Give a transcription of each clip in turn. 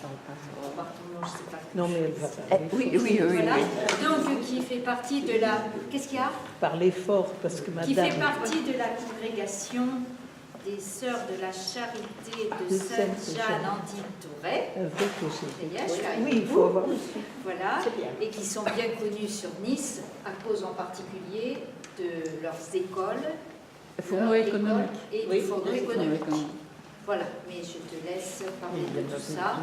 parle pas. Je sais pas. Non, mais elle va parler. Oui. Voilà. Donc, qui fait partie de la... Qu'est-ce qu'il y a? Parler fort, parce que Qui madame... fait partie de la congrégation des Sœurs de la Charité de Sainte-Jeanne Andy-Touret. Oui, il faut avoir... Voilà, et qui sont bien connus sur Nice, à cause en particulier de leurs écoles, Fourneau économique. Et du fourneau économique. Voilà, mais je te laisse parler de tout ça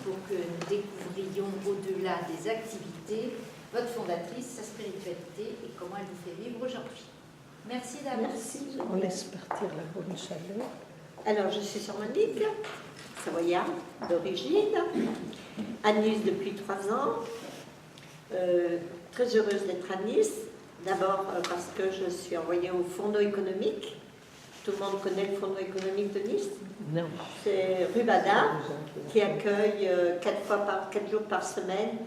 pour que nous découvrions au-delà des activités votre fondatrice, sa spiritualité et comment elle vous fait vivre aujourd'hui. Merci d'avance. Merci. On laisse partir la bonne chaleur. Alors, je suis sur Monique, savoyarde d'origine, à Nice depuis 3 ans. Très heureuse d'être à Nice. D'abord parce que je suis envoyée au fourneau économique. Tout le monde connaît le fourneau économique de Nice. Non. C'est rue Badin qui accueille 4 jours par semaine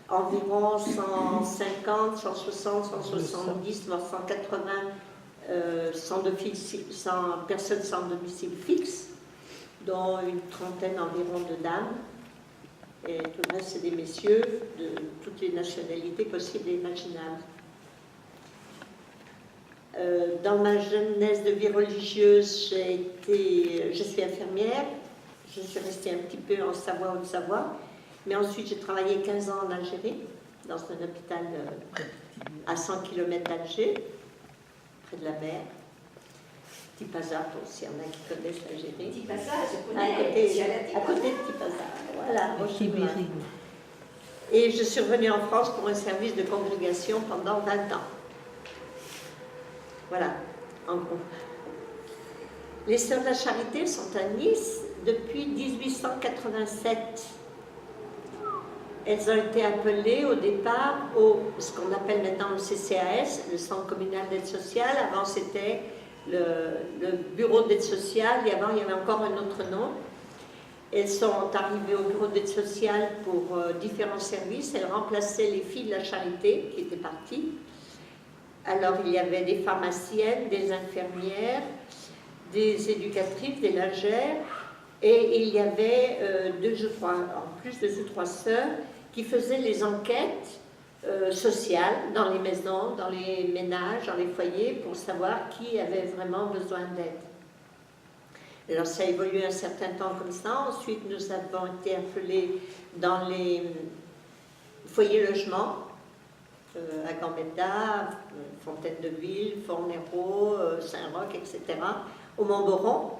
environ 150, 160, 170, voire 180 personnes sans domicile fixe, dont une trentaine environ de dames. Et tout le reste, c'est des messieurs de toutes les nationalités possibles et imaginables. Dans ma jeunesse de vie religieuse, je suis infirmière. Je suis restée un petit peu en Savoie, Haute-Savoie. Mais ensuite, j'ai travaillé 15 ans en Algérie, dans un hôpital à 100 km d'Alger, près de la mer. Tipaza, pour s'il y en a qui connaissent l'Algérie. Tipaza, je connais. À côté de Tipaza, voilà. Et je suis revenue en France pour un service de congrégation pendant 20 ans. Voilà, en gros. Les Sœurs de la Charité sont à Nice depuis 1887. Elles ont été appelées au départ ce qu'on appelle maintenant le CCAS, le Centre communal d'aide sociale. Avant, c'était le bureau d'aide sociale, et avant, il y avait encore un autre nom. Elles sont arrivées au bureau d'aide sociale pour différents services. Elles remplaçaient les filles de la charité qui étaient parties. Alors, il y avait des pharmaciennes, des infirmières, des éducatrices, des lingères, et il y avait en plus de ces 3 sœurs, qui faisaient les enquêtes sociales dans les maisons, dans les ménages, dans les foyers, pour savoir qui avait vraiment besoin d'aide. Alors, ça a évolué un certain temps comme ça. Ensuite, nous avons été appelés dans les foyers logements, à Gambetta, Fontaine-de-Ville, Fornero, Saint-Roch, etc., au Montboron,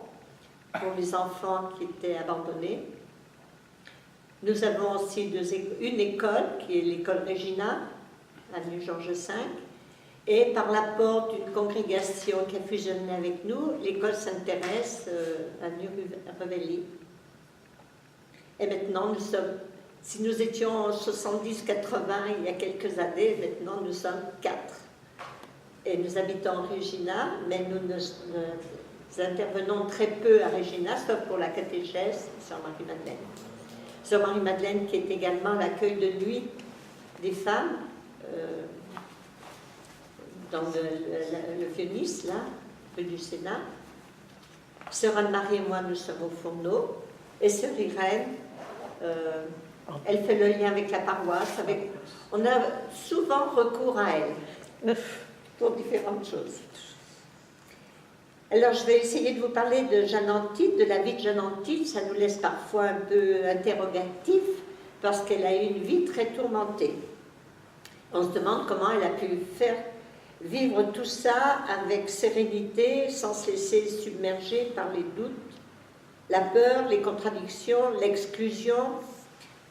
pour les enfants qui étaient abandonnés. Nous avons aussi une école, qui est l'école Regina, avenue Georges V, et par l'apport d'une congrégation qui a fusionné avec nous, l'école Sainte-Thérèse, avenue Revelli. Et maintenant, si nous étions 70-80 il y a quelques années, maintenant nous sommes 4. Et nous habitons en Regina, mais nous intervenons très peu à Regina, sauf pour la catéchèse, Sœur Marie-Madeleine. Sœur Marie-Madeleine qui est également l'accueil de nuit des femmes dans le Vieux-Nice, là, rue du Sénat. Sœur Anne-Marie et moi, nous sommes au Fourneau. Et Sœur Irène, elle fait le lien avec la paroisse. On a souvent recours à elle pour différentes choses. Alors, je vais essayer de vous parler de Jeanne Antide, de la vie de Jeanne Antide. Ça nous laisse parfois un peu interrogatifs parce qu'elle a eu une vie très tourmentée. On se demande comment elle a pu faire vivre tout ça avec sérénité, sans se laisser submerger par les doutes, la peur, les contradictions, l'exclusion,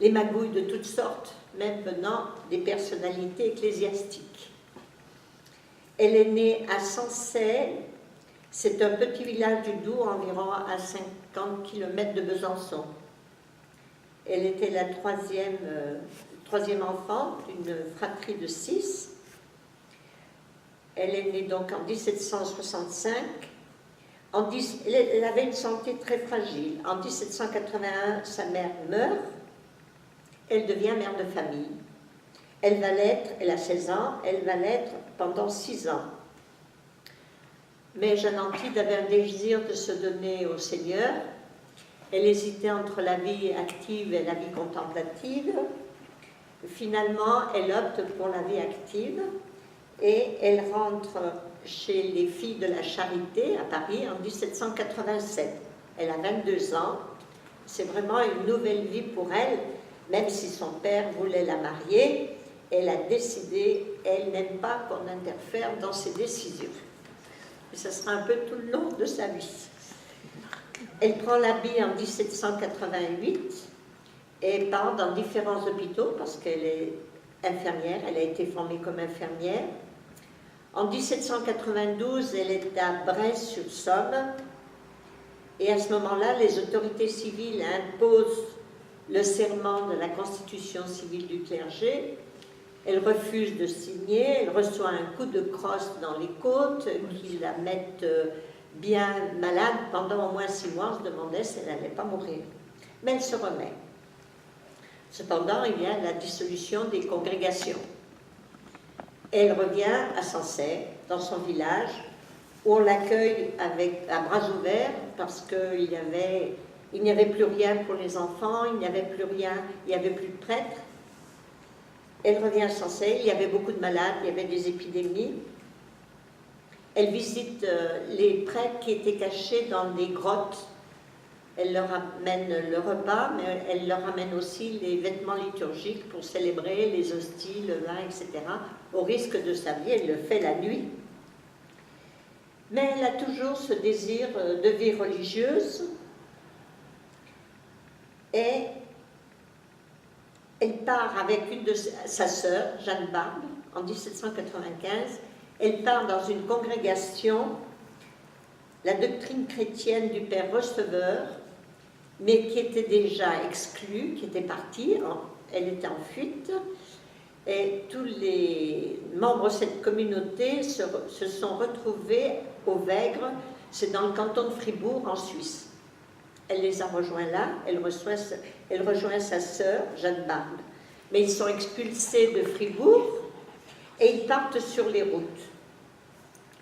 les magouilles de toutes sortes, même venant des personnalités ecclésiastiques. Elle est née à Sancey, c'est un petit village du Doubs, environ à 50 km de Besançon. Elle était la troisième enfant d'une fratrie de 6. Elle est née donc en 1765. Elle avait une santé très fragile. En 1781, sa mère meurt. Elle devient mère de famille. Elle a 16 ans, elle va l'être pendant 6 ans. Mais Jeanne Antide avait un désir de se donner au Seigneur Elle hésitait entre la vie active et la vie contemplative. Finalement, elle opte pour la vie active et elle rentre chez les Filles de la Charité à Paris en 1787. Elle a 22 ans. C'est vraiment une nouvelle vie pour elle, même si son père voulait la marier. Elle a décidé, elle n'aime pas qu'on interfère dans ses décisions. Et ça sera un peu tout le long de sa vie. Elle prend l'habit en 1788 et part dans différents hôpitaux parce qu'elle est infirmière, elle a été formée comme infirmière. En 1792, elle est à Bray-sur-Somme et à ce moment-là, les autorités civiles imposent le serment de la constitution civile du clergé. Elle refuse de signer, elle reçoit un coup de crosse dans les côtes qui la mettent bien malade pendant au moins 6 mois. On se demandait si elle n'allait pas mourir. Mais elle se remet. Cependant, il y a la dissolution des congrégations. Elle revient à Sancerre, dans son village, où on l'accueille à bras ouverts parce qu'il n'y avait plus rien pour les enfants, il n'y avait plus rien, il n'y avait plus de prêtres. Elle revient à Sancerre, il y avait beaucoup de malades, il y avait des épidémies. Elle visite les prêtres qui étaient cachés dans des grottes. Elle leur amène le repas, mais elle leur amène aussi les vêtements liturgiques pour célébrer les hosties, le vin, etc. Au risque de sa vie, elle le fait la nuit. Mais elle a toujours ce désir de vie religieuse et elle part avec une de sa sœur, Jeanne Barbe, en 1795. Elle part dans une congrégation, la doctrine chrétienne du Père Receveur, mais qui était déjà exclue, qui était partie, elle était en fuite, et tous les membres de cette communauté se sont retrouvés au Vègre, c'est dans le canton de Fribourg, en Suisse. Elle les a rejoints là, elle rejoint sa sœur, Jeanne Barbe. Mais ils sont expulsés de Fribourg et ils partent sur les routes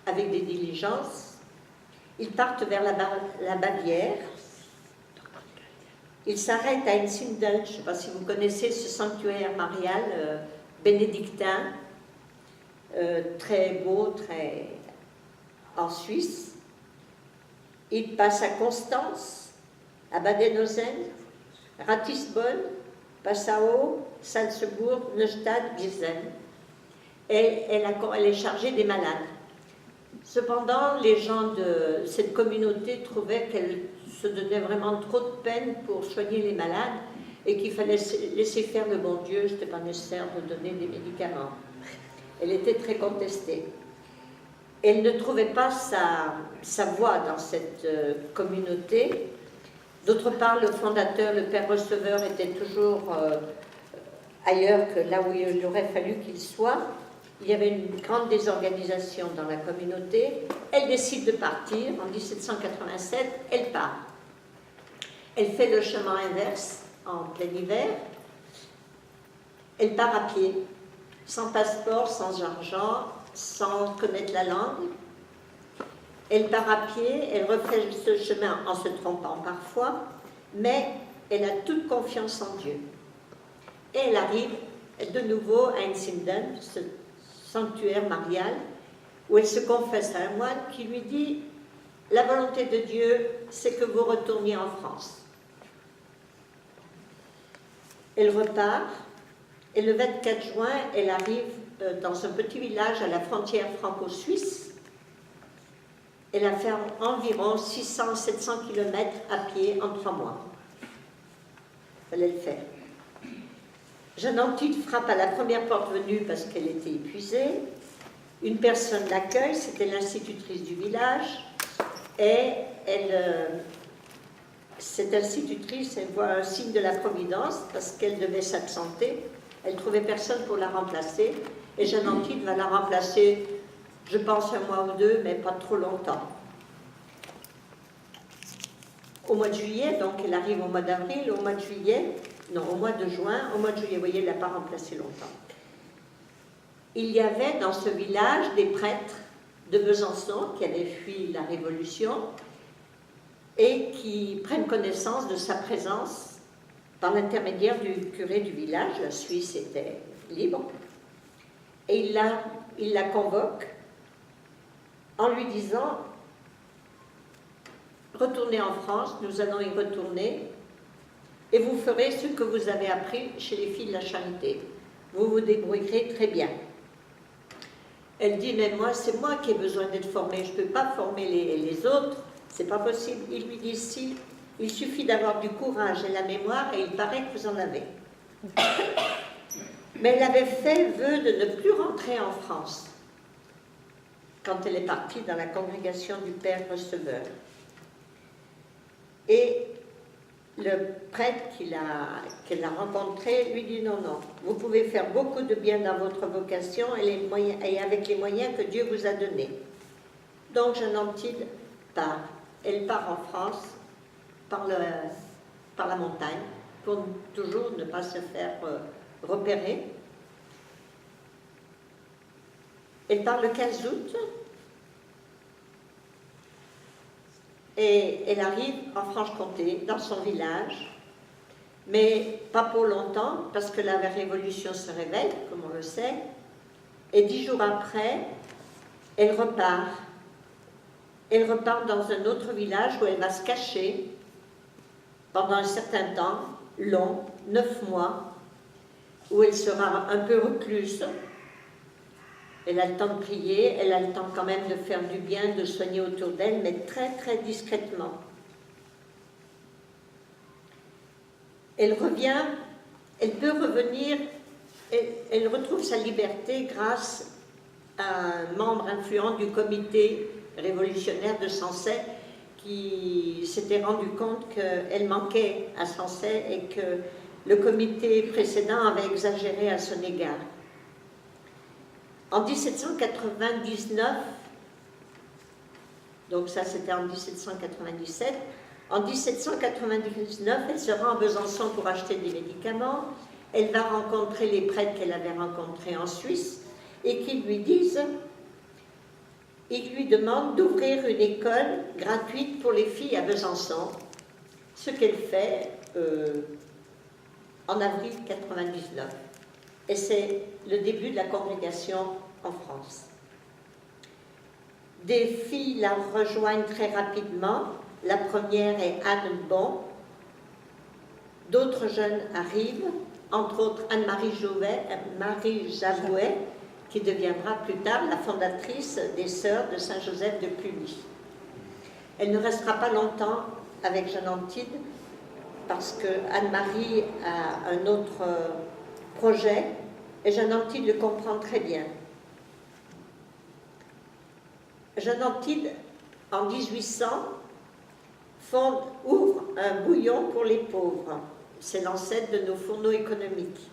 avec des diligences. Ils partent vers la Bavière. Ils s'arrêtent à Einsiedeln, je ne sais pas si vous connaissez ce sanctuaire marial bénédictin, très beau, très en Suisse. Ils passent à Constance, à Badenhausen, Ratisbonne, Passau, Salzbourg, Neustadt, Gießen. Elle est chargée des malades. Cependant, les gens de cette communauté trouvaient qu'elle se donnait vraiment trop de peine pour soigner les malades et qu'il fallait laisser faire le bon Dieu, ce n'était pas nécessaire de donner des médicaments. Elle était très contestée. Elle ne trouvait pas sa voie dans cette communauté. D'autre part, le fondateur, le Père Receveur, était toujours ailleurs que là où il aurait fallu qu'il soit. Il y avait une grande désorganisation dans la communauté. Elle décide de partir. En 1787, elle part. Elle fait le chemin inverse en plein hiver. Elle part à pied, sans passeport, sans argent, sans connaître la langue. Elle part à pied, elle refait ce chemin en se trompant parfois, mais elle a toute confiance en Dieu. Et elle arrive de nouveau à Einsiedeln, ce sanctuaire marial, où elle se confesse à un moine qui lui dit « La volonté de Dieu, c'est que vous retourniez en France. » Elle repart, et le 24 juin, elle arrive dans un petit village à la frontière franco-suisse. Elle a fait environ 600-700 km à pied en 3 mois. Il fallait le faire. Jeanne Antide frappe à la première porte venue parce qu'elle était épuisée. Une personne l'accueille, c'était l'institutrice du village, et cette institutrice, elle voit un signe de la Providence parce qu'elle devait s'absenter. Elle ne trouvait personne pour la remplacer, et Jeanne Antide va la remplacer, je pense, 1 mois ou 2, mais pas trop longtemps. Au mois de juillet, donc elle arrive au mois d'avril, au mois de juillet, non, au mois de juin, au mois de juillet, vous voyez, elle n'a pas remplacé longtemps. Il y avait dans ce village des prêtres de Besançon qui avaient fui la Révolution et qui prennent connaissance de sa présence par l'intermédiaire du curé du village. La Suisse était libre. Et il la convoque en lui disant « Retournez en France, nous allons y retourner, et vous ferez ce que vous avez appris chez les filles de la charité. Vous vous débrouillerez très bien. » Elle dit « Mais moi, c'est moi qui ai besoin d'être formée, je ne peux pas former les autres, c'est pas possible. » Il lui dit « Si, il suffit d'avoir du courage et la mémoire, et il paraît que vous en avez. » Mais elle avait fait vœu de ne plus rentrer en France quand elle est partie dans la congrégation du Père Receveur. Et le prêtre qu'elle a rencontré lui dit « Non, non, vous pouvez faire beaucoup de bien dans votre vocation et avec les moyens que Dieu vous a donnés. » Donc Jeanne Antide part. Elle part en France par la montagne pour toujours ne pas se faire repérer. Elle part le 15 août et elle arrive en Franche-Comté, dans son village, mais pas pour longtemps, parce que la Révolution se réveille, comme on le sait, et 10 jours après, elle repart. Elle repart dans un autre village où elle va se cacher pendant un certain temps, long, 9 mois, où elle sera un peu recluse. Elle a le temps de prier, elle a le temps quand même de faire du bien, de soigner autour d'elle, mais très très discrètement. Elle revient, elle peut revenir, elle retrouve sa liberté grâce à un membre influent du comité révolutionnaire de Sensey qui s'était rendu compte qu'elle manquait à Sensey et que le comité précédent avait exagéré à son égard. En 1799, donc ça c'était en 1797, en 1799, elle se rend à Besançon pour acheter des médicaments, elle va rencontrer les prêtres qu'elle avait rencontrés en Suisse et qui lui disent, ils lui demandent d'ouvrir une école gratuite pour les filles à Besançon, ce qu'elle fait en avril 1999. Et c'est le début de la congrégation en France. Des filles la rejoignent très rapidement. La première est Anne Bon. D'autres jeunes arrivent, entre autres Anne-Marie Javouet, qui deviendra plus tard la fondatrice des Sœurs de Saint-Joseph de Cluny. Elle ne restera pas longtemps avec Jeanne Antide, parce que Anne-Marie a un autre projet, et Jeanne Antide le comprend très bien. Jeanne Antide, en 1800, ouvre un bouillon pour les pauvres. C'est l'ancêtre de nos fourneaux économiques.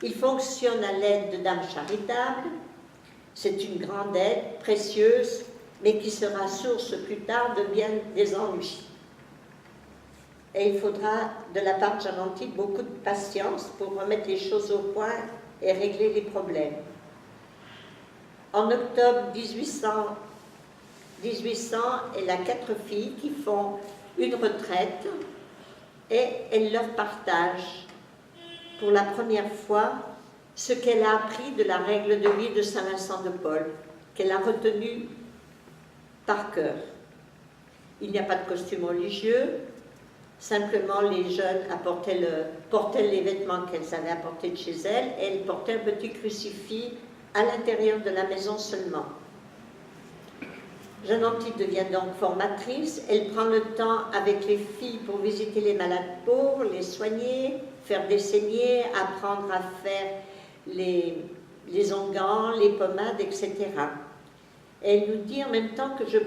Il fonctionne à l'aide de dames charitables. C'est une grande aide, précieuse, mais qui sera source plus tard de bien des ennuis. Et il faudra, de la part de Jeanne Antide, beaucoup de patience pour remettre les choses au point et régler les problèmes. En octobre 1800, elle a 4 filles qui font une retraite et elle leur partage pour la première fois ce qu'elle a appris de la règle de vie de Saint Vincent de Paul, qu'elle a retenu par cœur. Il n'y a pas de costume religieux, simplement les jeunes portaient les vêtements qu'elles avaient apportés de chez elles et elles portaient un petit crucifix à l'intérieur de la maison seulement. Jeanne Antide devient donc formatrice, elle prend le temps avec les filles pour visiter les malades pauvres, les soigner, faire des saignées, apprendre à faire les onguents, les pommades, etc. Et elle nous dit en même temps que je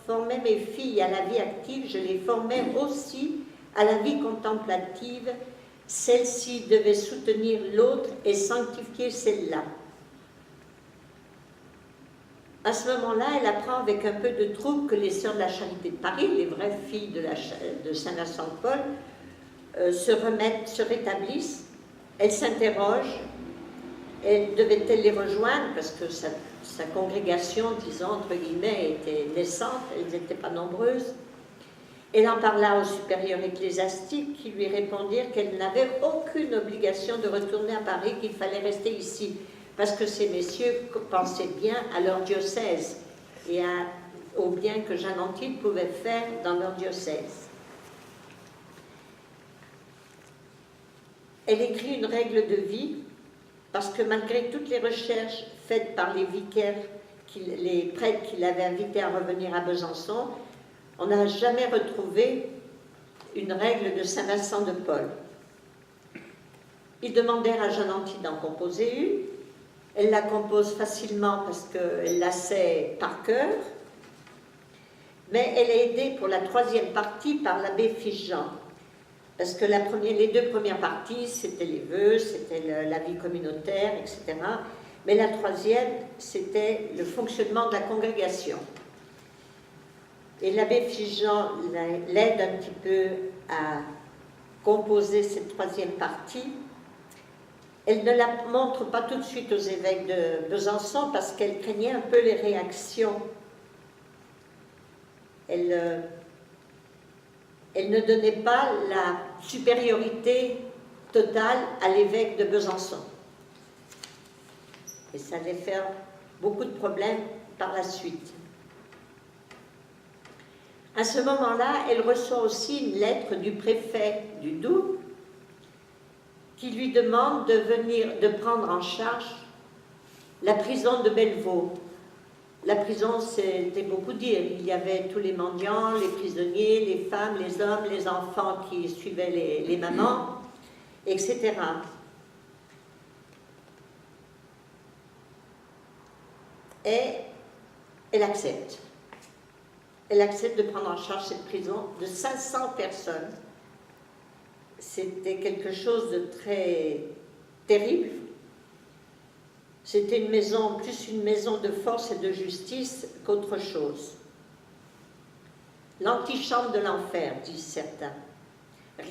formais mes filles à la vie active, je les formais aussi à la vie contemplative. Celle-ci devait soutenir l'autre et sanctifier celle-là. À ce moment-là, elle apprend avec un peu de trouble que les Sœurs de la Charité de Paris, les vraies filles de Saint-Vincent de Paul, se rétablissent. Elle s'interroge, devait-elle les rejoindre parce que sa congrégation, disons, entre guillemets, était naissante, elles n'étaient pas nombreuses. Elle en parla au supérieur ecclésiastique qui lui répondirent qu'elle n'avait aucune obligation de retourner à Paris, qu'il fallait rester ici, parce que ces messieurs pensaient bien à leur diocèse et au bien que Jeanne Antide pouvait faire dans leur diocèse. Elle écrit une règle de vie, parce que malgré toutes les recherches faites par les vicaires, les prêtres qui l'avaient invité à revenir à Besançon, on n'a jamais retrouvé une règle de Saint Vincent de Paul. Ils demandèrent à Jeanne Antide d'en composer une. Elle la compose facilement parce qu'elle la sait par cœur, mais elle est aidée pour la troisième partie par l'abbé Figeant, parce que les deux premières parties, c'était les vœux, c'était la vie communautaire, etc. Mais la troisième, c'était le fonctionnement de la congrégation. Et l'abbé Figeant l'aide un petit peu à composer cette troisième partie. Elle ne la montre pas tout de suite aux évêques de Besançon parce qu'elle craignait un peu les réactions. Elle ne donnait pas la supériorité totale à l'évêque de Besançon. Et ça allait faire beaucoup de problèmes par la suite. À ce moment-là, elle reçoit aussi une lettre du préfet du Doubs qui lui demande de prendre en charge la prison de Bellevaux. La prison, c'était beaucoup dire. Il y avait tous les mendiants, les prisonniers, les femmes, les hommes, les enfants qui suivaient les mamans, etc. Et elle accepte. Elle accepte de prendre en charge cette prison de 500 personnes. C'était quelque chose de très terrible. C'était plus une maison de force et de justice qu'autre chose. L'antichambre de l'enfer, disent certains.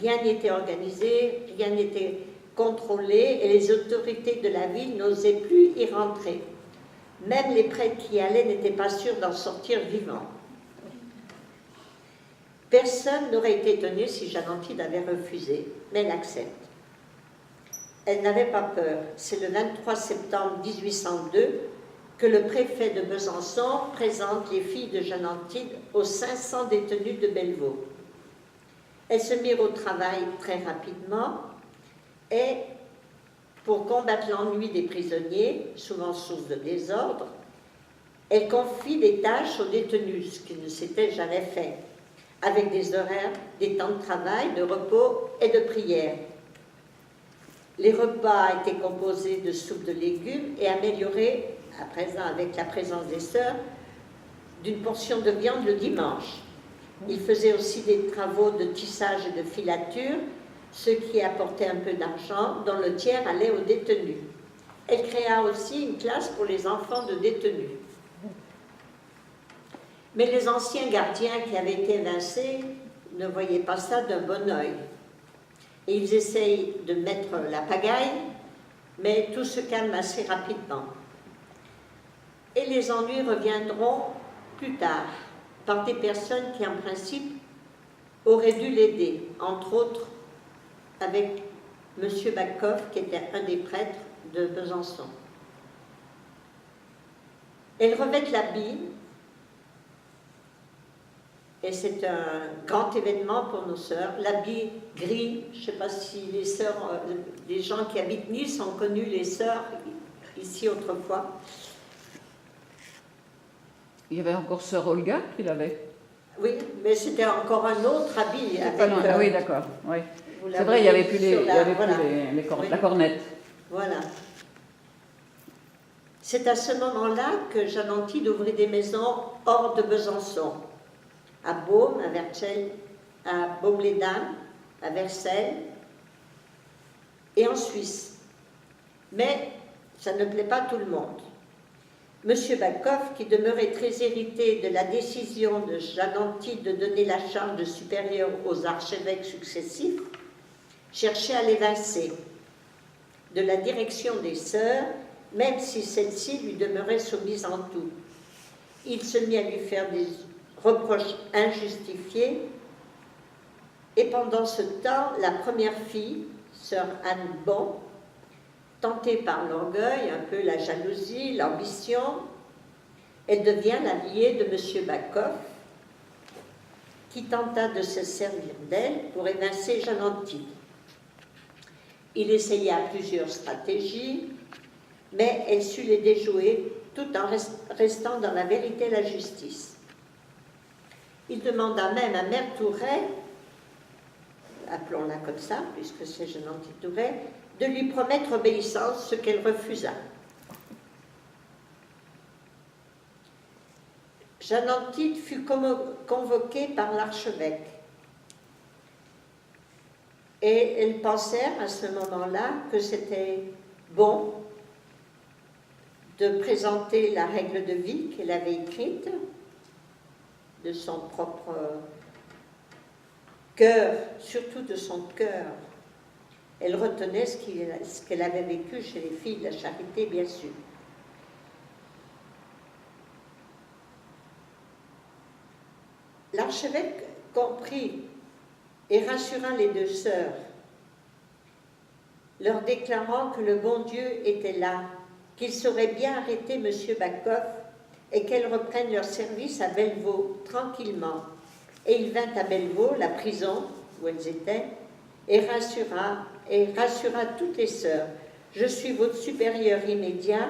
Rien n'était organisé, rien n'était contrôlé, et les autorités de la ville n'osaient plus y rentrer. Même les prêtres qui y allaient n'étaient pas sûrs d'en sortir vivants. Personne n'aurait été étonné si Jeanne Antide avait refusé, mais elle accepte. Elle n'avait pas peur. C'est le 23 septembre 1802 que le préfet de Besançon présente les filles de Jeanne Antide aux 500 détenus de Bellevaux. Elles se mirent au travail très rapidement et, pour combattre l'ennui des prisonniers, souvent source de désordre, elles confient des tâches aux détenus, ce qui ne s'était jamais fait, avec des horaires, des temps de travail, de repos et de prière. Les repas étaient composés de soupe de légumes et améliorés, à présent avec la présence des sœurs, d'une portion de viande le dimanche. Ils faisaient aussi des travaux de tissage et de filature, ce qui apportait un peu d'argent, dont le tiers allait aux détenus. Elle créa aussi une classe pour les enfants de détenus. Mais les anciens gardiens qui avaient été évincés ne voyaient pas ça d'un bon œil. Et ils essayent de mettre la pagaille, mais tout se calme assez rapidement. Et les ennuis reviendront plus tard, par des personnes qui, en principe, auraient dû l'aider, entre autres avec M. Backhoff, qui était un des prêtres de Besançon. Elle revêt l'habit, et c'est un grand événement pour nos sœurs, l'habit gris. Je ne sais pas si les sœurs, les gens qui habitent Nice ont connu les sœurs ici autrefois. Il y avait encore sœur Olga qui l'avait. Oui, mais c'était encore un autre habit. Avec, ah oui, d'accord. Oui. C'est vrai, il n'y avait plus, la cornette. Voilà. C'est à ce moment-là que Jeanne Antide ouvrit des maisons hors de Besançon, à Beaume, à Verchelles, à Baume-les-Dames, à Versailles et en Suisse. Mais ça ne plaît pas à tout le monde. M. Backhoff, qui demeurait très irrité de la décision de Jeanne Antide de donner la charge de supérieur aux archevêques successifs, cherchait à l'évincer de la direction des sœurs, même si celle-ci lui demeurait soumise en tout. Il se mit à lui faire des reproches injustifiés Et pendant ce temps, la première fille, sœur Anne Bon, tentée par l'orgueil, un peu la jalousie, l'ambition, elle devient l'alliée de M. Bacoff, qui tenta de se servir d'elle pour évincer Jeanne Antide. Il essaya plusieurs stratégies, mais elle sut les déjouer tout en restant dans la vérité et la justice. Il demanda même à Mère Touret, appelons-la comme ça, puisque c'est Jeanne Antide Touret, de lui promettre obéissance, ce qu'elle refusa. Jeanne Antide fut convoquée par l'archevêque. Et elles pensèrent à ce moment-là que c'était bon de présenter la règle de vie qu'elle avait écrite de son propre cœur, surtout de son cœur. Elle retenait ce qu'elle avait vécu chez les filles de la Charité, bien sûr. L'archevêque comprit et rassura les deux sœurs, leur déclarant que le bon Dieu était là, qu'il saurait bien arrêter M. Bacoff et qu'elles reprennent leur service à Bellevaux tranquillement. Et il vint à Bellevaux, la prison où elles étaient, et rassura toutes les sœurs. Je suis votre supérieur immédiat,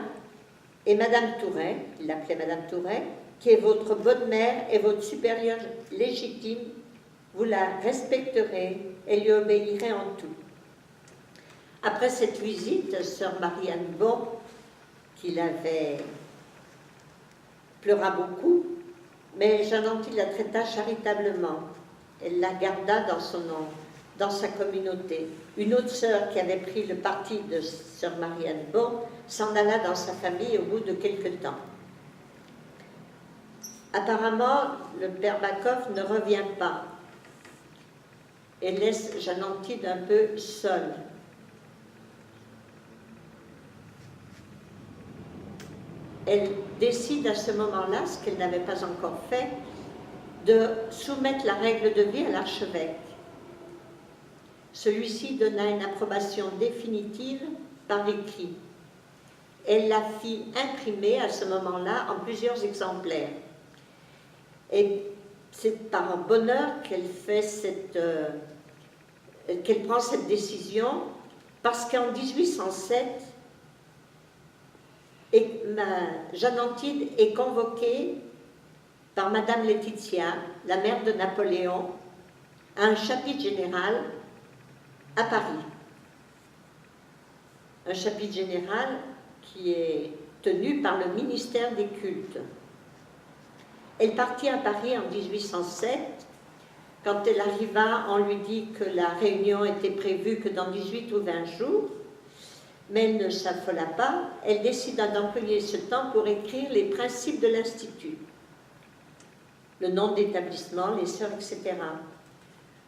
et Madame Touret, il l'appelait Madame Touret, qui est votre bonne mère et votre supérieure légitime, vous la respecterez et lui obéirez en tout. Après cette visite, sœur Marie-Anne Bon, qui l'avait pleura beaucoup, mais Jeanne Antide la traita charitablement. Elle la garda dans sa communauté. Une autre sœur qui avait pris le parti de sœur Marie-Anne Bon s'en alla dans sa famille au bout de quelque temps. Apparemment, le père Bacoff ne revient pas et laisse Jeanne Antide un peu seule. Elle décide à ce moment-là, ce qu'elle n'avait pas encore fait, de soumettre la règle de vie à l'archevêque. Celui-ci donna une approbation définitive par écrit. Elle la fit imprimer à ce moment-là en plusieurs exemplaires. Et c'est par un bonheur qu'elle prend cette décision, parce qu'en 1807, Jeanne Antide est convoquée par Madame Laetitia, la mère de Napoléon, à un chapitre général à Paris. Un chapitre général qui est tenu par le ministère des Cultes. Elle partit à Paris en 1807. Quand elle arriva, on lui dit que la réunion était prévue que dans 18 ou 20 jours, mais elle ne s'affola pas. Elle décida d'employer ce temps pour écrire les principes de l'Institut, le nom d'établissement, les sœurs, etc.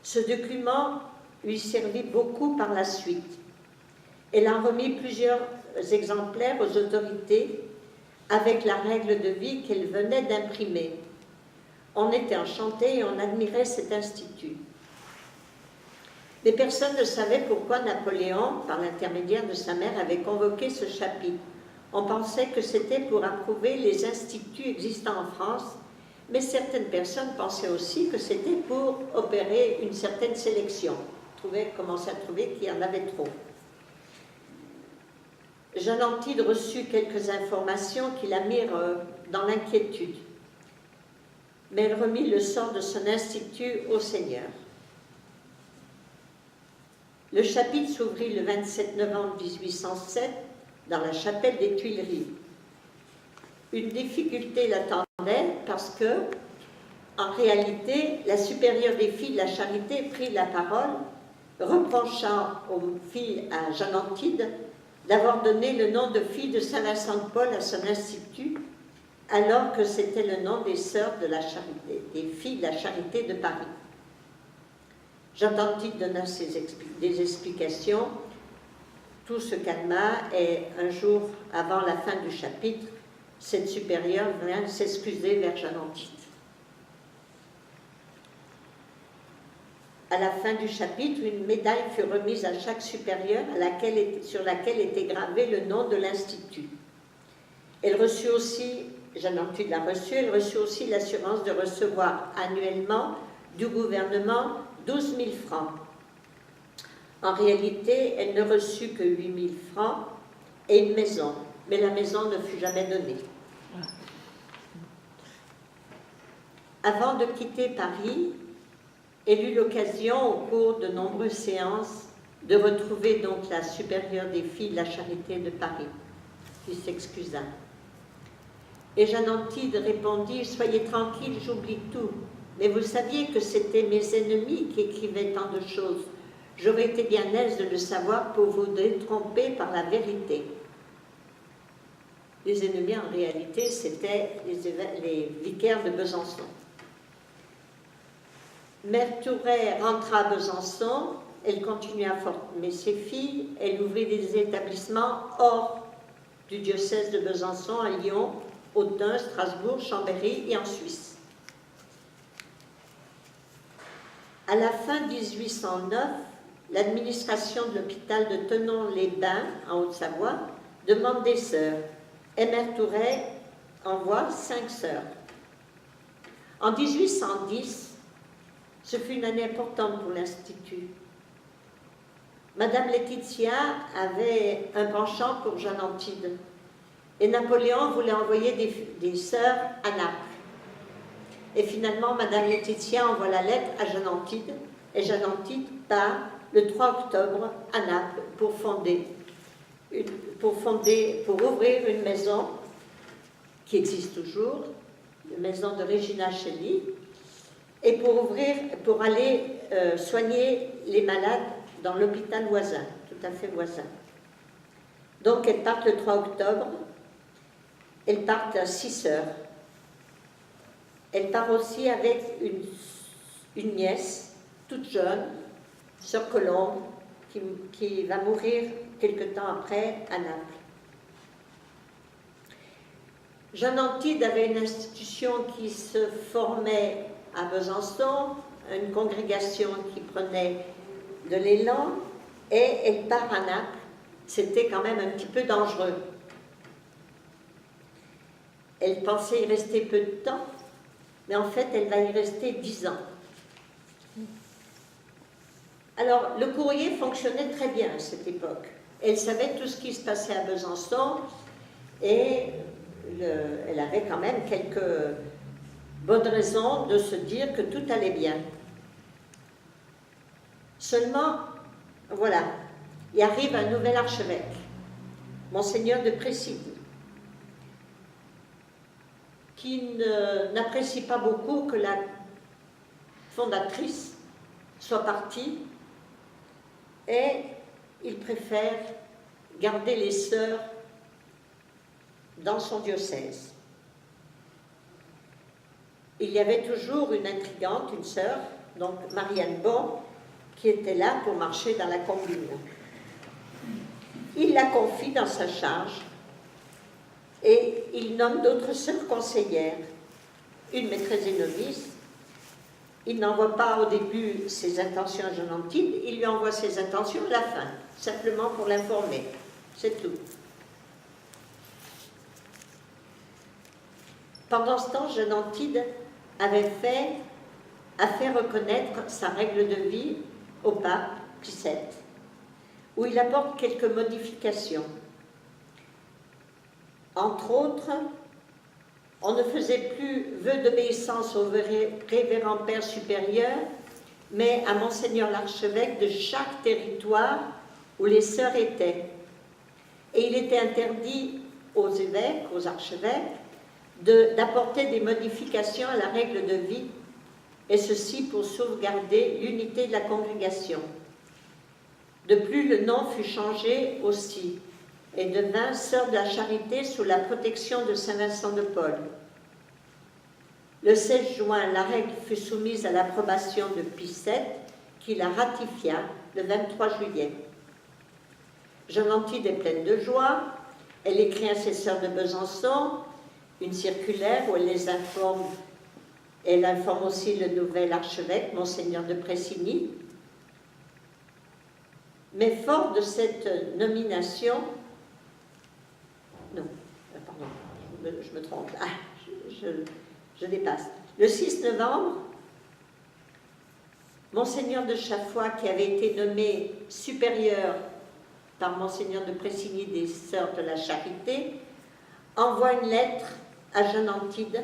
Ce document lui servit beaucoup par la suite. Elle en remit plusieurs exemplaires aux autorités avec la règle de vie qu'elle venait d'imprimer. On était enchantés et on admirait cet institut. Mais personne ne savait pourquoi Napoléon, par l'intermédiaire de sa mère, avait convoqué ce chapitre. On pensait que c'était pour approuver les instituts existants en France, mais certaines personnes pensaient aussi que c'était pour opérer une certaine sélection. Commençait à trouver qu'il y en avait trop. Jeanne Antide reçut quelques informations qui la mirent dans l'inquiétude. Mais elle remit le sort de son institut au Seigneur. Le chapitre s'ouvrit le 27 novembre 1807 dans la chapelle des Tuileries. Une difficulté l'attendait parce que, en réalité, la supérieure des filles de la Charité prit la parole, reprochant aux filles à Jeanne Antide d'avoir donné le nom de fille de Saint-Vincent de Paul à son institut, alors que c'était le nom des sœurs de la Charité, des filles de la Charité de Paris. Jeanne Antide donna des explications, tout se calma et un jour avant la fin du chapitre, cette supérieure vint s'excuser vers Jeanne Antide. à la fin du chapitre, une médaille fut remise à chaque supérieur sur laquelle était gravé le nom de l'Institut. Elle reçut aussi, Jeanne Antide l'a reçue, elle reçut aussi l'assurance de recevoir annuellement du gouvernement 12 000 francs. En réalité, elle ne reçut que 8 000 francs et une maison, mais la maison ne fut jamais donnée. Avant de quitter Paris, elle eut l'occasion, au cours de nombreuses séances, de retrouver donc la supérieure des filles de la Charité de Paris, qui s'excusa. Et Jeanne Antide répondit « Soyez tranquille, j'oublie tout. Mais vous saviez que c'était mes ennemis qui écrivaient tant de choses. J'aurais été bien aise de le savoir pour vous détromper par la vérité. » Les ennemis, en réalité, c'étaient les vicaires de Besançon. Mère Thouret rentra à Besançon, elle continua à former ses filles, elle ouvrit des établissements hors du diocèse de Besançon, à Lyon, Autun, Strasbourg, Chambéry et en Suisse. À la fin 1809, l'administration de l'hôpital de Thonon-les-Bains, en Haute-Savoie, demande des sœurs, et Mère Thouret envoie 5 sœurs. En 1810, ce fut une année importante pour l'Institut. Madame Laetitia avait un penchant pour Jeanne Antide et Napoléon voulait envoyer des sœurs à Naples. Et finalement, Madame Laetitia envoie la lettre à Jeanne Antide et Jeanne Antide part le 3 octobre à Naples pour ouvrir une maison qui existe toujours, la maison de Regina Cheli, et pour aller soigner les malades dans l'hôpital voisin, tout à fait voisin. Donc, elles partent le 3 octobre, elles partent à 6 sœurs. Elle part aussi avec une nièce, toute jeune, sœur Colombe, qui va mourir quelque temps après à Naples. Jeanne Antide avait une institution qui se formait à Besançon, une congrégation qui prenait de l'élan, et elle part à Naples. C'était quand même un petit peu dangereux. Elle pensait y rester peu de temps, mais en fait, elle va y rester 10 ans. Alors, le courrier fonctionnait très bien à cette époque. Elle savait tout ce qui se passait à Besançon, et elle avait quand même quelques bonnes raisons de se dire que tout allait bien. Seulement, voilà, il arrive un nouvel archevêque, Monseigneur de Précidy, qui n'apprécie pas beaucoup que la fondatrice soit partie, et il préfère garder les sœurs dans son diocèse. Il y avait toujours une intrigante, une sœur, donc Marianne Bon, qui était là pour marcher dans la combine. Il la confie dans sa charge et il nomme d'autres sœurs conseillères, une maîtresse et novice. Il n'envoie pas au début ses intentions à Jeanne Antide, il lui envoie ses intentions à la fin, simplement pour l'informer. C'est tout. Pendant ce temps, Jeanne Antide a fait reconnaître sa règle de vie au pape Pie VII, où il apporte quelques modifications. Entre autres, on ne faisait plus vœu d'obéissance au révérend Père supérieur, mais à Monseigneur l'archevêque de chaque territoire où les sœurs étaient. Et il était interdit aux évêques, aux archevêques, d'apporter des modifications à la règle de vie, et ceci pour sauvegarder l'unité de la congrégation. De plus, le nom fut changé aussi, et devint Sœur de la Charité sous la protection de Saint Vincent de Paul. Le 16 juin, la règle fut soumise à l'approbation de Pie VII, qui la ratifia le 23 juillet. Jeanne Antide est pleine de joie, elle écrit à ses sœurs de Besançon une circulaire où elle les informe Elle informe aussi le nouvel archevêque, Monseigneur de Pressigny. Mais fort de cette nomination, non, pardon, je me trompe, je dépasse. Le 6 novembre, Monseigneur de Chaffois, qui avait été nommé supérieur par Monseigneur de Pressigny des Sœurs de la Charité, envoie une lettre à Jeanne Antide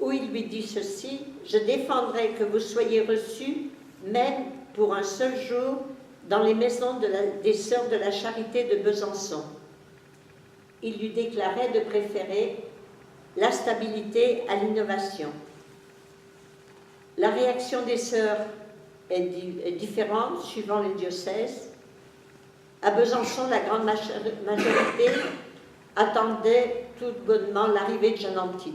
où il lui dit ceci: « Je défendrai que vous soyez reçus, même pour un seul jour, dans les maisons des Sœurs de la Charité de Besançon. » Il lui déclarait de préférer la stabilité à l'innovation. La réaction des sœurs est différente suivant les diocèses. À Besançon, la grande majorité attendait tout bonnement l'arrivée de Jeanne Antide.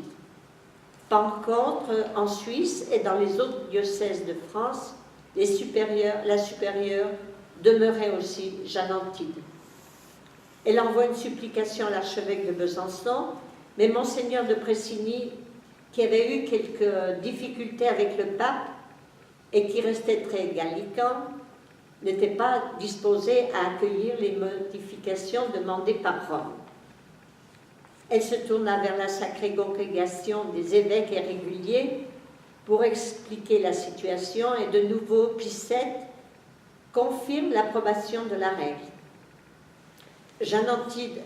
Par contre, en Suisse et dans les autres diocèses de France, la supérieure demeurait aussi Jeanne Antide. Elle envoie une supplication à l'archevêque de Besançon, mais Monseigneur de Pressigny, qui avait eu quelques difficultés avec le pape et qui restait très gallican, n'était pas disposé à accueillir les modifications demandées par Rome. Elle se tourna vers la Sacrée Congrégation des évêques et réguliers pour expliquer la situation, et de nouveau Pie VII confirme l'approbation de la règle. Jeanne Antide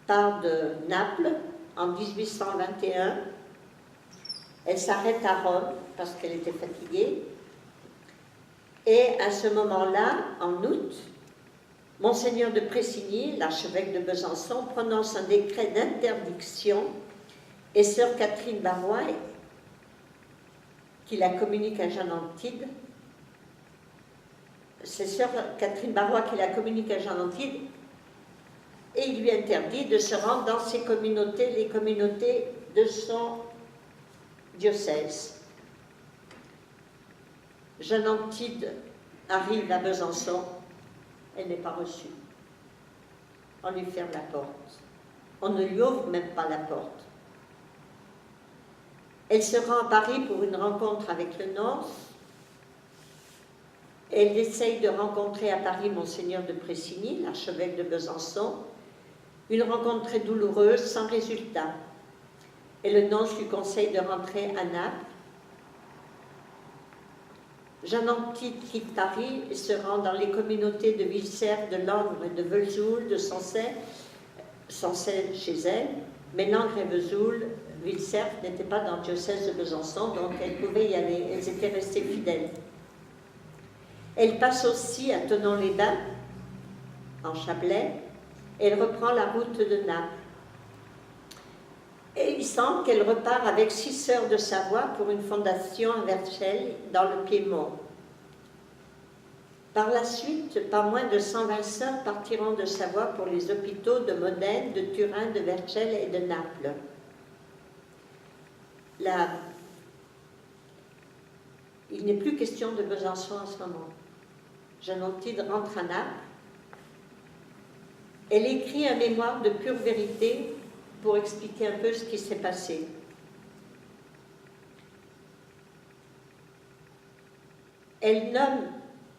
part de Naples en 1821. Elle s'arrête à Rome parce qu'elle était fatiguée. Et à ce moment-là, en août, Monseigneur de Pressigny, l'archevêque de Besançon, prononce un décret d'interdiction, et sœur Catherine Barrois, qui la communique à Jeanne Antide, c'est sœur Catherine Barrois qui la communique à Jeanne Antide, et il lui interdit de se rendre dans ses communautés, les communautés de son diocèse. Jeanne Antide arrive à Besançon, elle n'est pas reçue. On lui ferme la porte. On ne lui ouvre même pas la porte. Elle se rend à Paris pour une rencontre avec le nonce. Elle essaye de rencontrer à Paris Monseigneur de Pressigny, l'archevêque de Besançon. Une rencontre très douloureuse, sans résultat. Et le nonce lui conseille de rentrer à Naples. Jeanne Antide quitte Paris et se rend dans les communautés de Villecerf, de Langres et de Vesoul, de Sancerre chez elle, mais Langres et Vesoul, Villecerf n'étaient pas dans le diocèse de Besançon, donc elle pouvait y aller, elles étaient restées fidèles. Elle passe aussi à Thonon-les-Bains, en Chablais, et elle reprend la route de Naples. Et il semble qu'elle repart avec 6 sœurs de Savoie pour une fondation à Verchelles, dans le Piémont. Par la suite, pas moins de 120 sœurs partiront de Savoie pour les hôpitaux de Modène, de Turin, de Verchelles et de Naples. Il n'est plus question de Besançon en ce moment. Jeanne Antide rentre à Naples. Elle écrit un mémoire de pure vérité pour expliquer un peu ce qui s'est passé. Elle nomme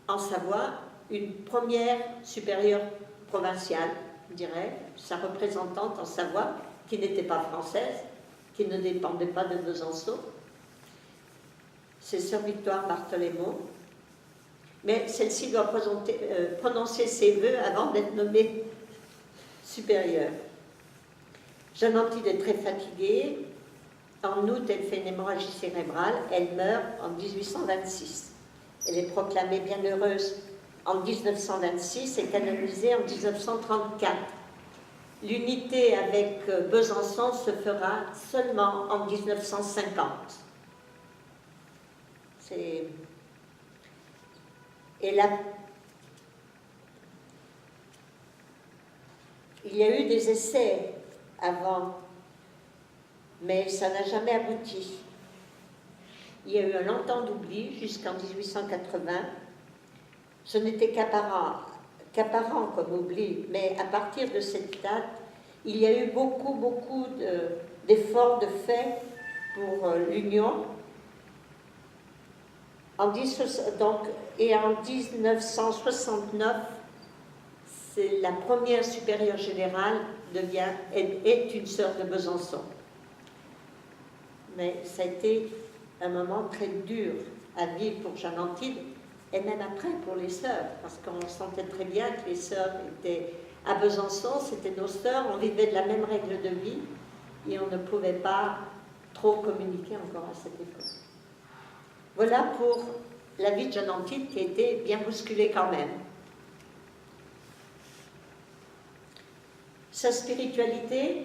en Savoie une première supérieure provinciale, je dirais, sa représentante en Savoie, qui n'était pas française, qui ne dépendait pas de Besançon. C'est sœur Victoire Barthélémy. Mais celle-ci doit prononcer ses vœux avant d'être nommée supérieure. Jeanne Antide est très fatiguée. En août, elle fait une hémorragie cérébrale. Elle meurt en 1826. Elle est proclamée bienheureuse en 1926 et canonisée en 1934. L'unité avec Besançon se fera seulement en 1950. Et là, il y a eu des essais avant, mais ça n'a jamais abouti. Il y a eu un longtemps d'oubli jusqu'en 1880. Ce n'était qu'apparent comme oubli, mais à partir de cette date, il y a eu beaucoup d'efforts de fait pour l'Union. En 1969, c'est la première supérieure générale est une sœur de Besançon. Mais ça a été un moment très dur à vivre pour Jeanne Antide, et même après pour les sœurs, parce qu'on sentait très bien que les sœurs étaient à Besançon, c'était nos sœurs, on vivait de la même règle de vie, et on ne pouvait pas trop communiquer encore à cette époque. Voilà pour la vie de Jeanne Antide qui était bien bousculée quand même. Sa spiritualité,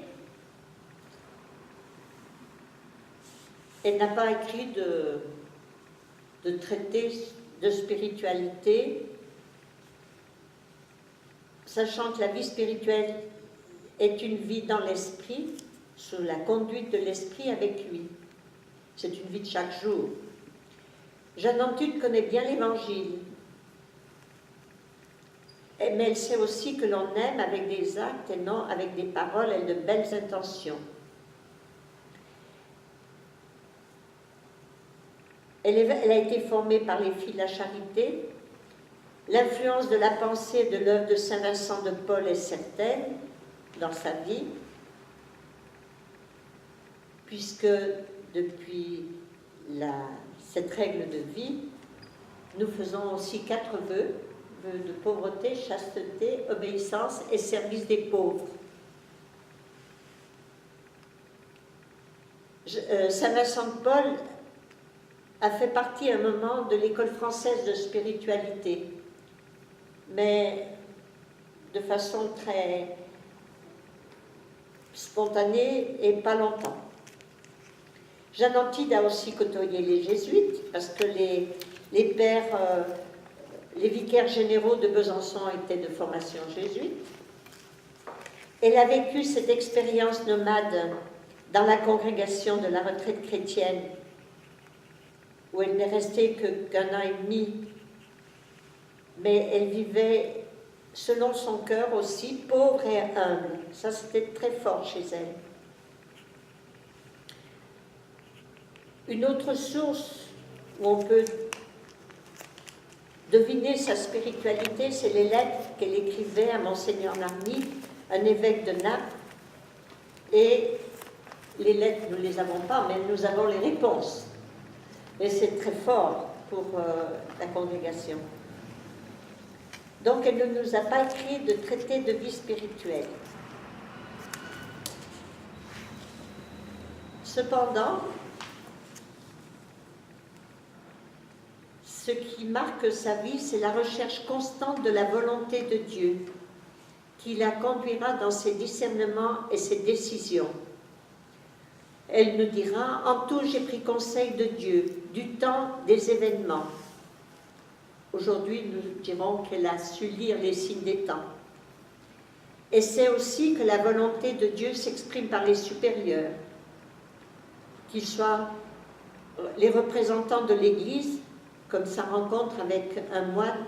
elle n'a pas écrit de traité de spiritualité, sachant que la vie spirituelle est une vie dans l'esprit, sous la conduite de l'esprit avec lui. C'est une vie de chaque jour. Jeanne Antide connaît bien l'Évangile, mais elle sait aussi que l'on aime avec des actes et non avec des paroles et de belles intentions. Elle a été formée par les filles de la charité. L'influence de la pensée et de l'œuvre de Saint Vincent de Paul est certaine dans sa vie, puisque depuis cette règle de vie, nous faisons aussi 4 vœux de pauvreté, chasteté, obéissance et service des pauvres. Saint Vincent de Paul a fait partie à un moment de l'école française de spiritualité, mais de façon très spontanée et pas longtemps. Jeanne Antide a aussi côtoyé les jésuites, parce que les pères, les vicaires généraux de Besançon étaient de formation jésuite. Elle a vécu cette expérience nomade dans la congrégation de la retraite chrétienne, où elle n'est restée qu'un an et demi, mais elle vivait selon son cœur aussi, pauvre et humble. Ça, c'était très fort chez elle. Une autre source où on peut deviner sa spiritualité, c'est les lettres qu'elle écrivait à Monseigneur Narny, un évêque de Naples. Et les lettres, nous ne les avons pas, mais nous avons les réponses. Et c'est très fort pour la congrégation. Donc, elle ne nous a pas écrit de traité de vie spirituelle. Cependant, ce qui marque sa vie, c'est la recherche constante de la volonté de Dieu, qui la conduira dans ses discernements et ses décisions. Elle nous dira, en tout, j'ai pris conseil de Dieu, du temps des événements. Aujourd'hui, nous dirons qu'elle a su lire les signes des temps. Et c'est aussi que la volonté de Dieu s'exprime par les supérieurs, qu'ils soient les représentants de l'Église, comme sa rencontre avec un moine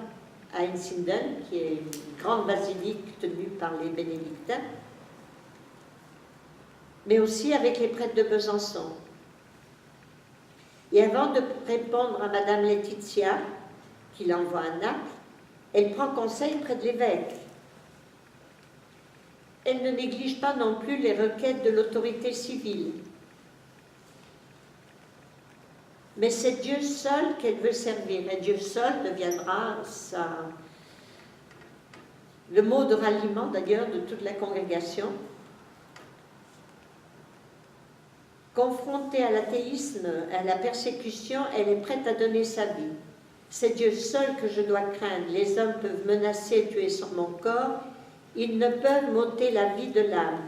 à Einsiedeln, qui est une grande basilique tenue par les bénédictins, mais aussi avec les prêtres de Besançon. Et avant de répondre à Madame Laetitia, qui l'envoie à Naples, elle prend conseil près de l'évêque. Elle ne néglige pas non plus les requêtes de l'autorité civile. Mais c'est Dieu seul qu'elle veut servir, et Dieu seul deviendra le mot de ralliement d'ailleurs de toute la congrégation. Confrontée à l'athéisme, à la persécution, elle est prête à donner sa vie. C'est Dieu seul que je dois craindre. Les hommes peuvent menacer et tuer sur mon corps, ils ne peuvent m'ôter la vie de l'âme.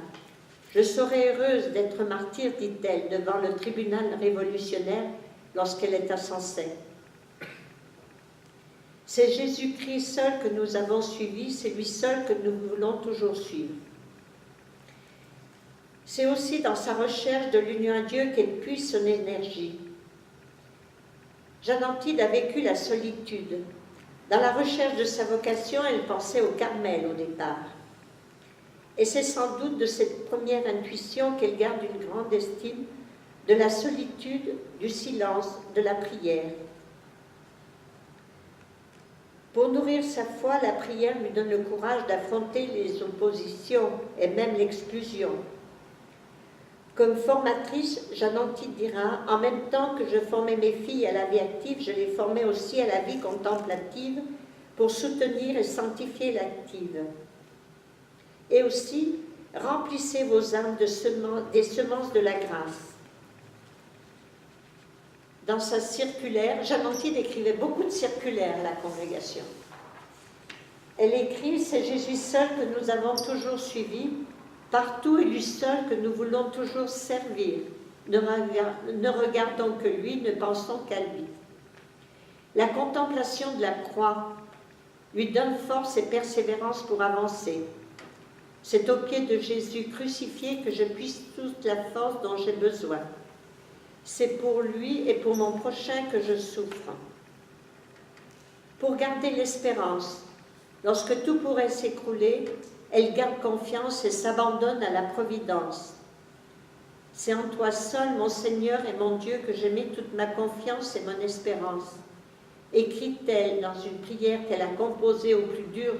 Je serai heureuse d'être martyre, dit-elle, devant le tribunal révolutionnaire lorsqu'elle est à Sancey. C'est Jésus-Christ seul que nous avons suivi, c'est lui seul que nous voulons toujours suivre. C'est aussi dans sa recherche de l'union à Dieu qu'elle puise son énergie. Jeanne Antide a vécu la solitude. Dans la recherche de sa vocation, elle pensait au Carmel au départ. Et c'est sans doute de cette première intuition qu'elle garde une grande estime de la solitude, du silence, de la prière. Pour nourrir sa foi, la prière lui donne le courage d'affronter les oppositions et même l'exclusion. Comme formatrice, Jeanne Antide dira « En même temps que je formais mes filles à la vie active, je les formais aussi à la vie contemplative pour soutenir et sanctifier l'active. Et aussi, remplissez vos âmes des semences de la grâce. » Dans sa circulaire, Jeanne Antide écrivait beaucoup de circulaires à la congrégation. Elle écrit « C'est Jésus seul que nous avons toujours suivi, partout et lui seul que nous voulons toujours servir. Ne regardons que lui, ne pensons qu'à lui. » La contemplation de la croix lui donne force et persévérance pour avancer. C'est au pied de Jésus crucifié que je puisse toute la force dont j'ai besoin. C'est pour lui et pour mon prochain que je souffre. Pour garder l'espérance, lorsque tout pourrait s'écrouler, elle garde confiance et s'abandonne à la providence. C'est en toi seul, mon Seigneur et mon Dieu, que j'ai mis toute ma confiance et mon espérance, écrit-elle dans une prière qu'elle a composée au plus dur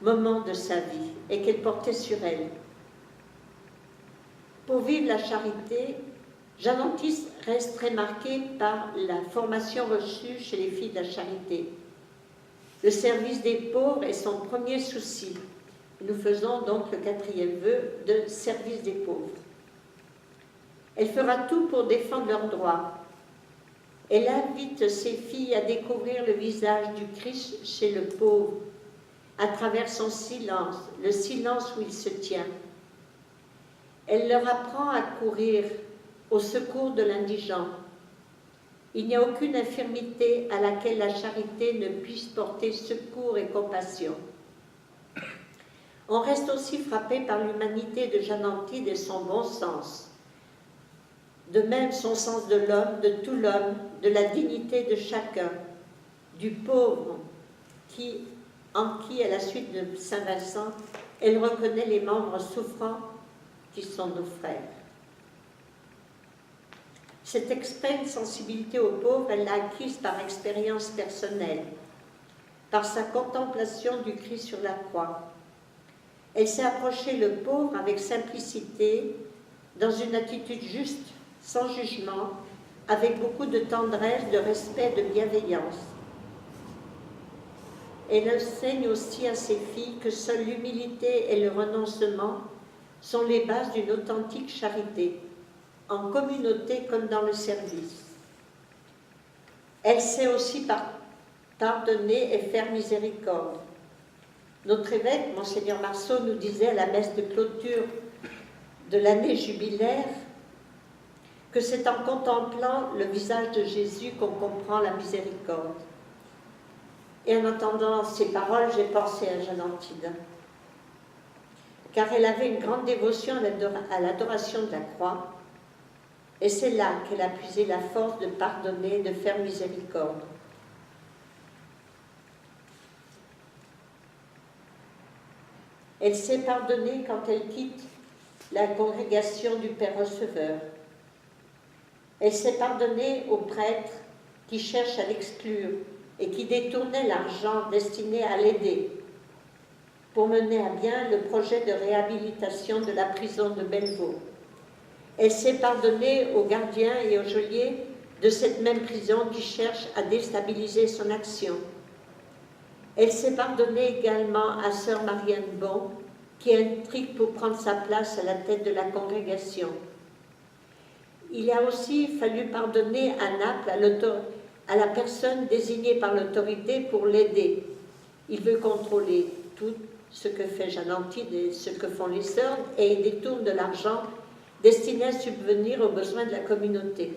moment de sa vie et qu'elle portait sur elle. Pour vivre la charité, Jeanne Antide reste très marquée par la formation reçue chez les filles de la charité. Le service des pauvres est son premier souci. Nous faisons donc le 4e vœu de service des pauvres. Elle fera tout pour défendre leurs droits. Elle invite ses filles à découvrir le visage du Christ chez le pauvre, à travers son silence, le silence où il se tient. Elle leur apprend à courir au secours de l'indigent. Il n'y a aucune infirmité à laquelle la charité ne puisse porter secours et compassion. On reste aussi frappé par l'humanité de Jeanne Antide et son bon sens. De même son sens de l'homme, de tout l'homme, de la dignité de chacun, du pauvre, en qui, à la suite de Saint Vincent, elle reconnaît les membres souffrants qui sont nos frères. Cette extrême sensibilité aux pauvres, elle l'a acquise par expérience personnelle, par sa contemplation du Christ sur la croix. Elle s'est approchée le pauvre avec simplicité, dans une attitude juste, sans jugement, avec beaucoup de tendresse, de respect, de bienveillance. Elle enseigne aussi à ses filles que seule l'humilité et le renoncement sont les bases d'une authentique charité, en communauté comme dans le service. Elle sait aussi pardonner et faire miséricorde. Notre évêque, Monseigneur Marceau, nous disait à la messe de clôture de l'année jubilaire que c'est en contemplant le visage de Jésus qu'on comprend la miséricorde. Et en entendant ces paroles, j'ai pensé à Jeanne Antide, car elle avait une grande dévotion à l'adoration de la croix, et c'est là qu'elle a puisé la force de pardonner, de faire miséricorde. Elle s'est pardonnée quand elle quitte la congrégation du Père Receveur. Elle s'est pardonnée aux prêtres qui cherchent à l'exclure et qui détournaient l'argent destiné à l'aider pour mener à bien le projet de réhabilitation de la prison de Bellevaux. Elle s'est pardonnée aux gardiens et aux geôliers de cette même prison qui cherchent à déstabiliser son action. Elle s'est pardonnée également à sœur Marianne Bon, qui intrigue pour prendre sa place à la tête de la congrégation. Il a aussi fallu pardonner à Naples, à la personne désignée par l'autorité pour l'aider. Il veut contrôler tout ce que fait Jeanne Antide et ce que font les sœurs, et il détourne de l'argent destiné à subvenir aux besoins de la communauté.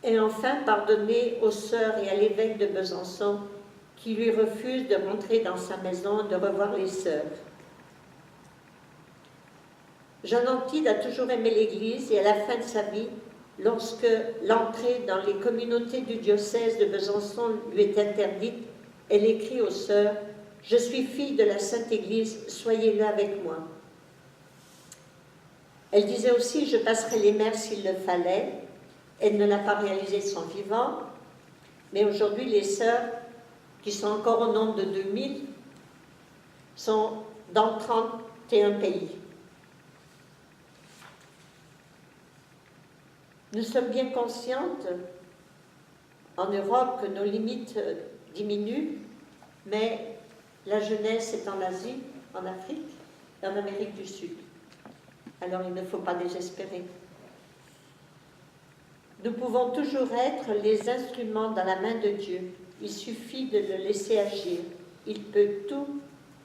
Et enfin, pardonner aux sœurs et à l'évêque de Besançon qui lui refusent de rentrer dans sa maison, de revoir les sœurs. Jeanne Antide a toujours aimé l'Église et à la fin de sa vie, lorsque l'entrée dans les communautés du diocèse de Besançon lui est interdite, elle écrit aux sœurs « Je suis fille de la Sainte Église, soyez là avec moi ». Elle disait aussi, je passerai les mers s'il le fallait. Elle ne l'a pas réalisé de son vivant, mais aujourd'hui, les sœurs, qui sont encore au nombre de 2000, sont dans 31 pays. Nous sommes bien conscientes, en Europe, que nos limites diminuent, mais la jeunesse est en Asie, en Afrique et en Amérique du Sud. Alors il ne faut pas désespérer. Nous pouvons toujours être les instruments dans la main de Dieu. Il suffit de le laisser agir. Il peut tout.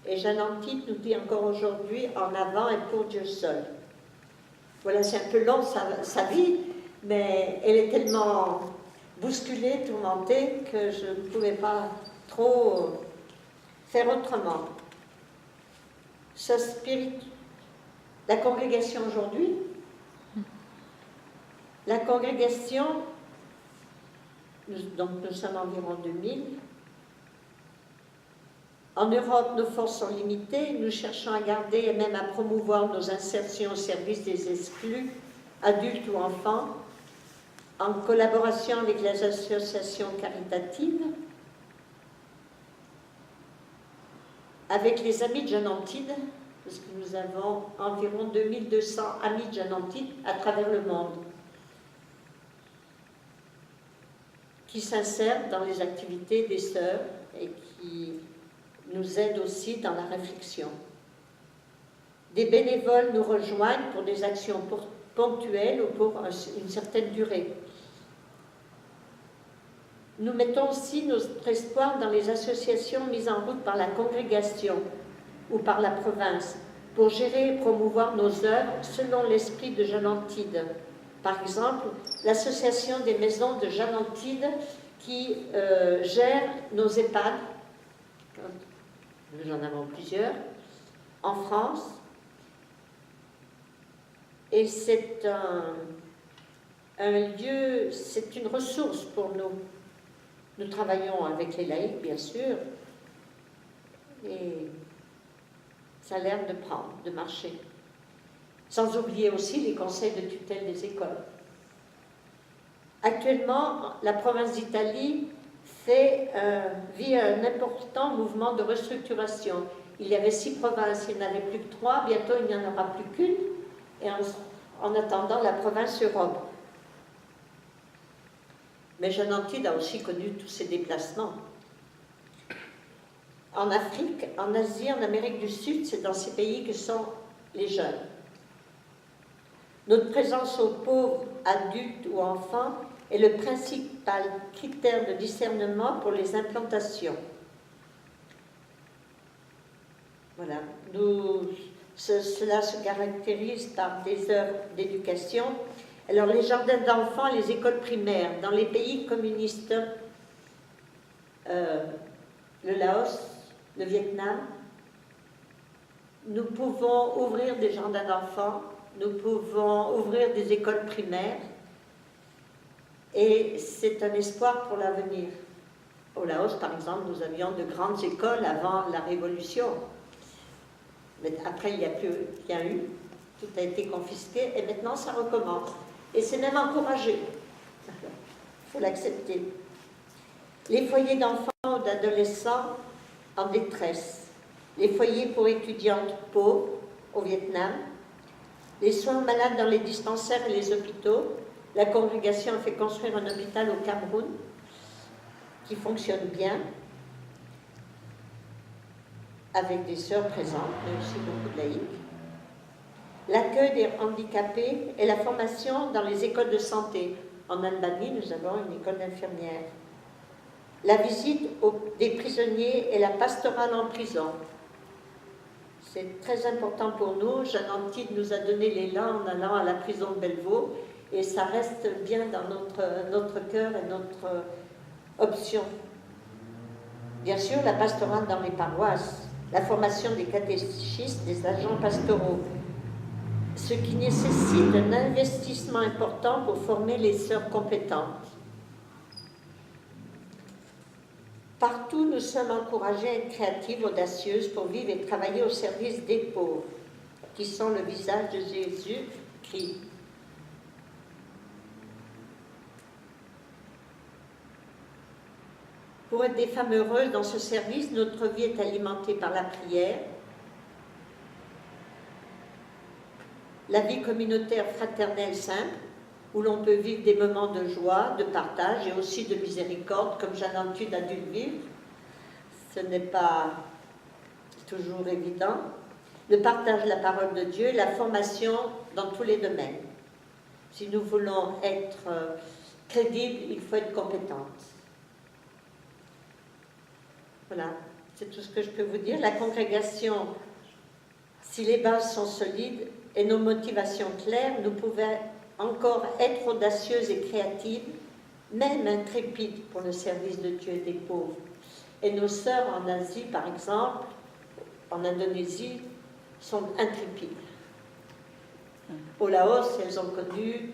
Et Jeanne Antide nous dit encore aujourd'hui, en avant et pour Dieu seul. Voilà, c'est un peu long sa vie, mais elle est tellement bousculée, tourmentée, que je ne pouvais pas trop faire autrement. La congrégation aujourd'hui, la congrégation, donc nous sommes environ 2000. En Europe, nos forces sont limitées. Nous cherchons à garder et même à promouvoir nos insertions au service des exclus, adultes ou enfants, en collaboration avec les associations caritatives, avec les Amis de Jeanne Antide, parce que nous avons environ 2200 Amis de Jeanne Antide à travers le monde, qui s'insèrent dans les activités des sœurs et qui nous aident aussi dans la réflexion. Des bénévoles nous rejoignent pour des actions ponctuelles ou pour une certaine durée. Nous mettons aussi notre espoir dans les associations mises en route par la congrégation ou par la province pour gérer et promouvoir nos œuvres selon l'esprit de Jeanne Antide. Par exemple, l'association des maisons de Jeanne Antide qui gère nos EHPAD, nous en avons plusieurs, en France. Et c'est un lieu, c'est une ressource pour nous. Nous travaillons avec les laïcs, bien sûr, et ça a l'air de prendre, de marcher. Sans oublier aussi les conseils de tutelle des écoles. Actuellement, la province d'Italie vit un important mouvement de restructuration. Il y avait 6 provinces, il n'y en avait plus que 3, bientôt il n'y en aura plus qu'une, et en attendant, la province Europe. Mais Jeanne Antide a aussi connu tous ces déplacements. En Afrique, en Asie, en Amérique du Sud, c'est dans ces pays que sont les jeunes. Notre présence aux pauvres, adultes ou enfants, est le principal critère de discernement pour les implantations. Voilà. Cela se caractérise par des œuvres d'éducation. Alors, les jardins d'enfants et les écoles primaires, dans les pays communistes, le Laos, le Vietnam, nous pouvons ouvrir des jardins d'enfants, nous pouvons ouvrir des écoles primaires, et c'est un espoir pour l'avenir. Au Laos, par exemple, nous avions de grandes écoles avant la Révolution. Mais après, il n'y a plus rien eu. Tout a été confisqué, et maintenant, ça recommence. Et c'est même encouragé. Il faut l'accepter. Les foyers d'enfants ou d'adolescents en détresse. Les foyers pour étudiantes pauvres au Vietnam. Les soins aux malades dans les dispensaires et les hôpitaux. La congrégation a fait construire un hôpital au Cameroun qui fonctionne bien, avec des sœurs présentes, mais aussi beaucoup de laïcs. L'accueil des handicapés et la formation dans les écoles de santé. En Albanie, nous avons une école d'infirmières. La visite des prisonniers et la pastorale en prison. C'est très important pour nous. Jeanne Antide nous a donné l'élan en allant à la prison de Bellevaux, et ça reste bien dans notre cœur et notre option. Bien sûr, la pastorale dans les paroisses, la formation des catéchistes, des agents pastoraux, ce qui nécessite un investissement important pour former les sœurs compétentes. Partout, nous sommes encouragés à être créatives, audacieuses pour vivre et travailler au service des pauvres, qui sont le visage de Jésus cri. Pour être des femmes heureuses dans ce service, notre vie est alimentée par la prière, la vie communautaire fraternelle simple, où l'on peut vivre des moments de joie, de partage et aussi de miséricorde, comme Jeanne Antude a dû le vivre. Ce n'est pas toujours évident. Le partage de la parole de Dieu, la formation dans tous les domaines. Si nous voulons être crédibles, il faut être compétente. Voilà, c'est tout ce que je peux vous dire. La congrégation, si les bases sont solides et nos motivations claires, nous pouvons encore être audacieuses et créatives, même intrépides pour le service de Dieu et des pauvres. Et nos sœurs en Asie, par exemple, en Indonésie, sont intrépides. Au Laos, elles ont connu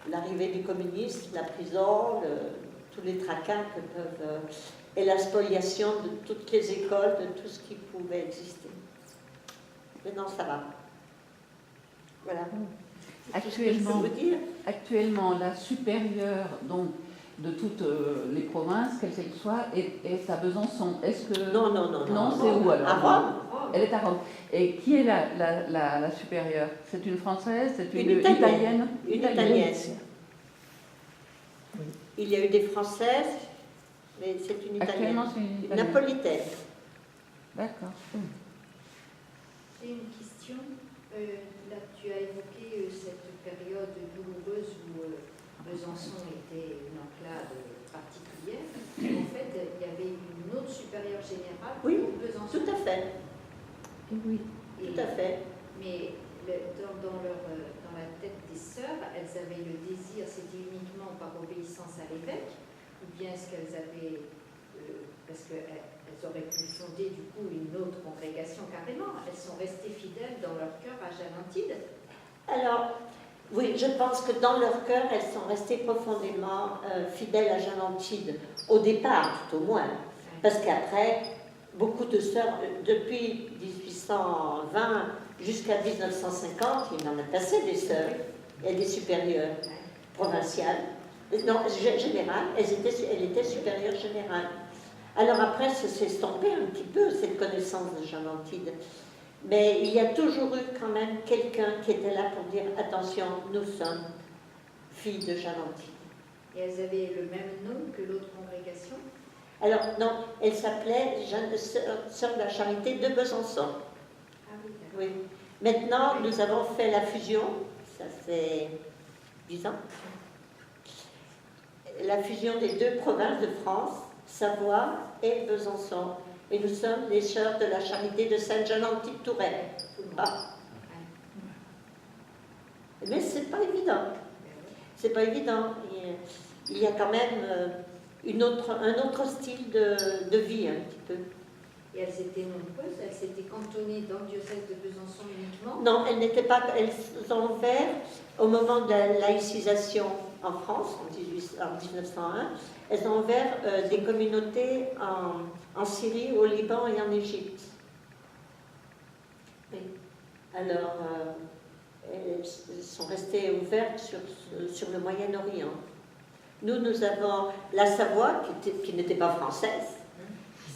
l'arrivée du communisme, la prison, tous les tracas que peuvent... et la spoliation de toutes les écoles, de tout ce qui pouvait exister. Maintenant, ça va. Voilà. Actuellement, la supérieure donc, de toutes les provinces, quelles qu'elles soient, est à Besançon. Est-ce que... Non, c'est où alors? À Rome. Elle est à Rome. Et qui est la supérieure? C'est une Française? C'est une Italienne? Une Italienne. Oui. Il y a eu des Françaises, mais c'est une Italienne. Actuellement, c'est une Italienne. Napolitaine. D'accord. J'ai une question. Là, tu as évoqué cette période douloureuse où Besançon était une enclave particulière. En fait, il y avait une autre supérieure générale pour Besançon. Tout à fait. Oui. Tout à fait. Mais dans la tête des sœurs, elles avaient le désir, c'était uniquement par obéissance à l'évêque, ou bien est-ce qu'elles avaient, parce qu'elles auraient pu fonder du coup une autre congrégation carrément, elles sont restées fidèles dans leur cœur à Jeanne Antude? Alors, oui, je pense que dans leur cœur, elles sont restées profondément fidèles à Jeanne Antude, au départ tout au moins, parce qu'après, beaucoup de sœurs, depuis 1820 jusqu'à 1950, il en a passé des sœurs et des supérieures provinciales. Non, générales, elle était supérieure générale. Alors après, ça s'est estompé un petit peu, cette connaissance de Jeanne Antude. Mais il y a toujours eu quand même quelqu'un qui était là pour dire « Attention, nous sommes filles de Jeanne Antude ». Et elles avaient le même nom que l'autre congrégation? Alors non, elle s'appelait Sœur de la Charité de Besançon. Ah oui, d'accord. Oui. Maintenant, nous avons fait la fusion, ça fait 10 ans, la fusion des deux provinces de France, Savoie et Besançon. Et nous sommes les Sœurs de la Charité de Sainte-Jeanne-Antude-Touraine. Ah. Mais c'est pas évident. C'est pas évident. Il y a quand même un autre style de vie, un petit peu. Et elles étaient nombreuses? Elles s'étaient cantonnées dans le diocèse de Besançon uniquement? Non, elles n'étaient pas. Elles ont ouvert au moment de la laïcisation en France, en 1901. Elles ont ouvert des communautés en Syrie, au Liban et en Égypte. Oui. Alors, elles sont restées ouvertes sur le Moyen-Orient. Nous avons la Savoie, qui n'était pas française.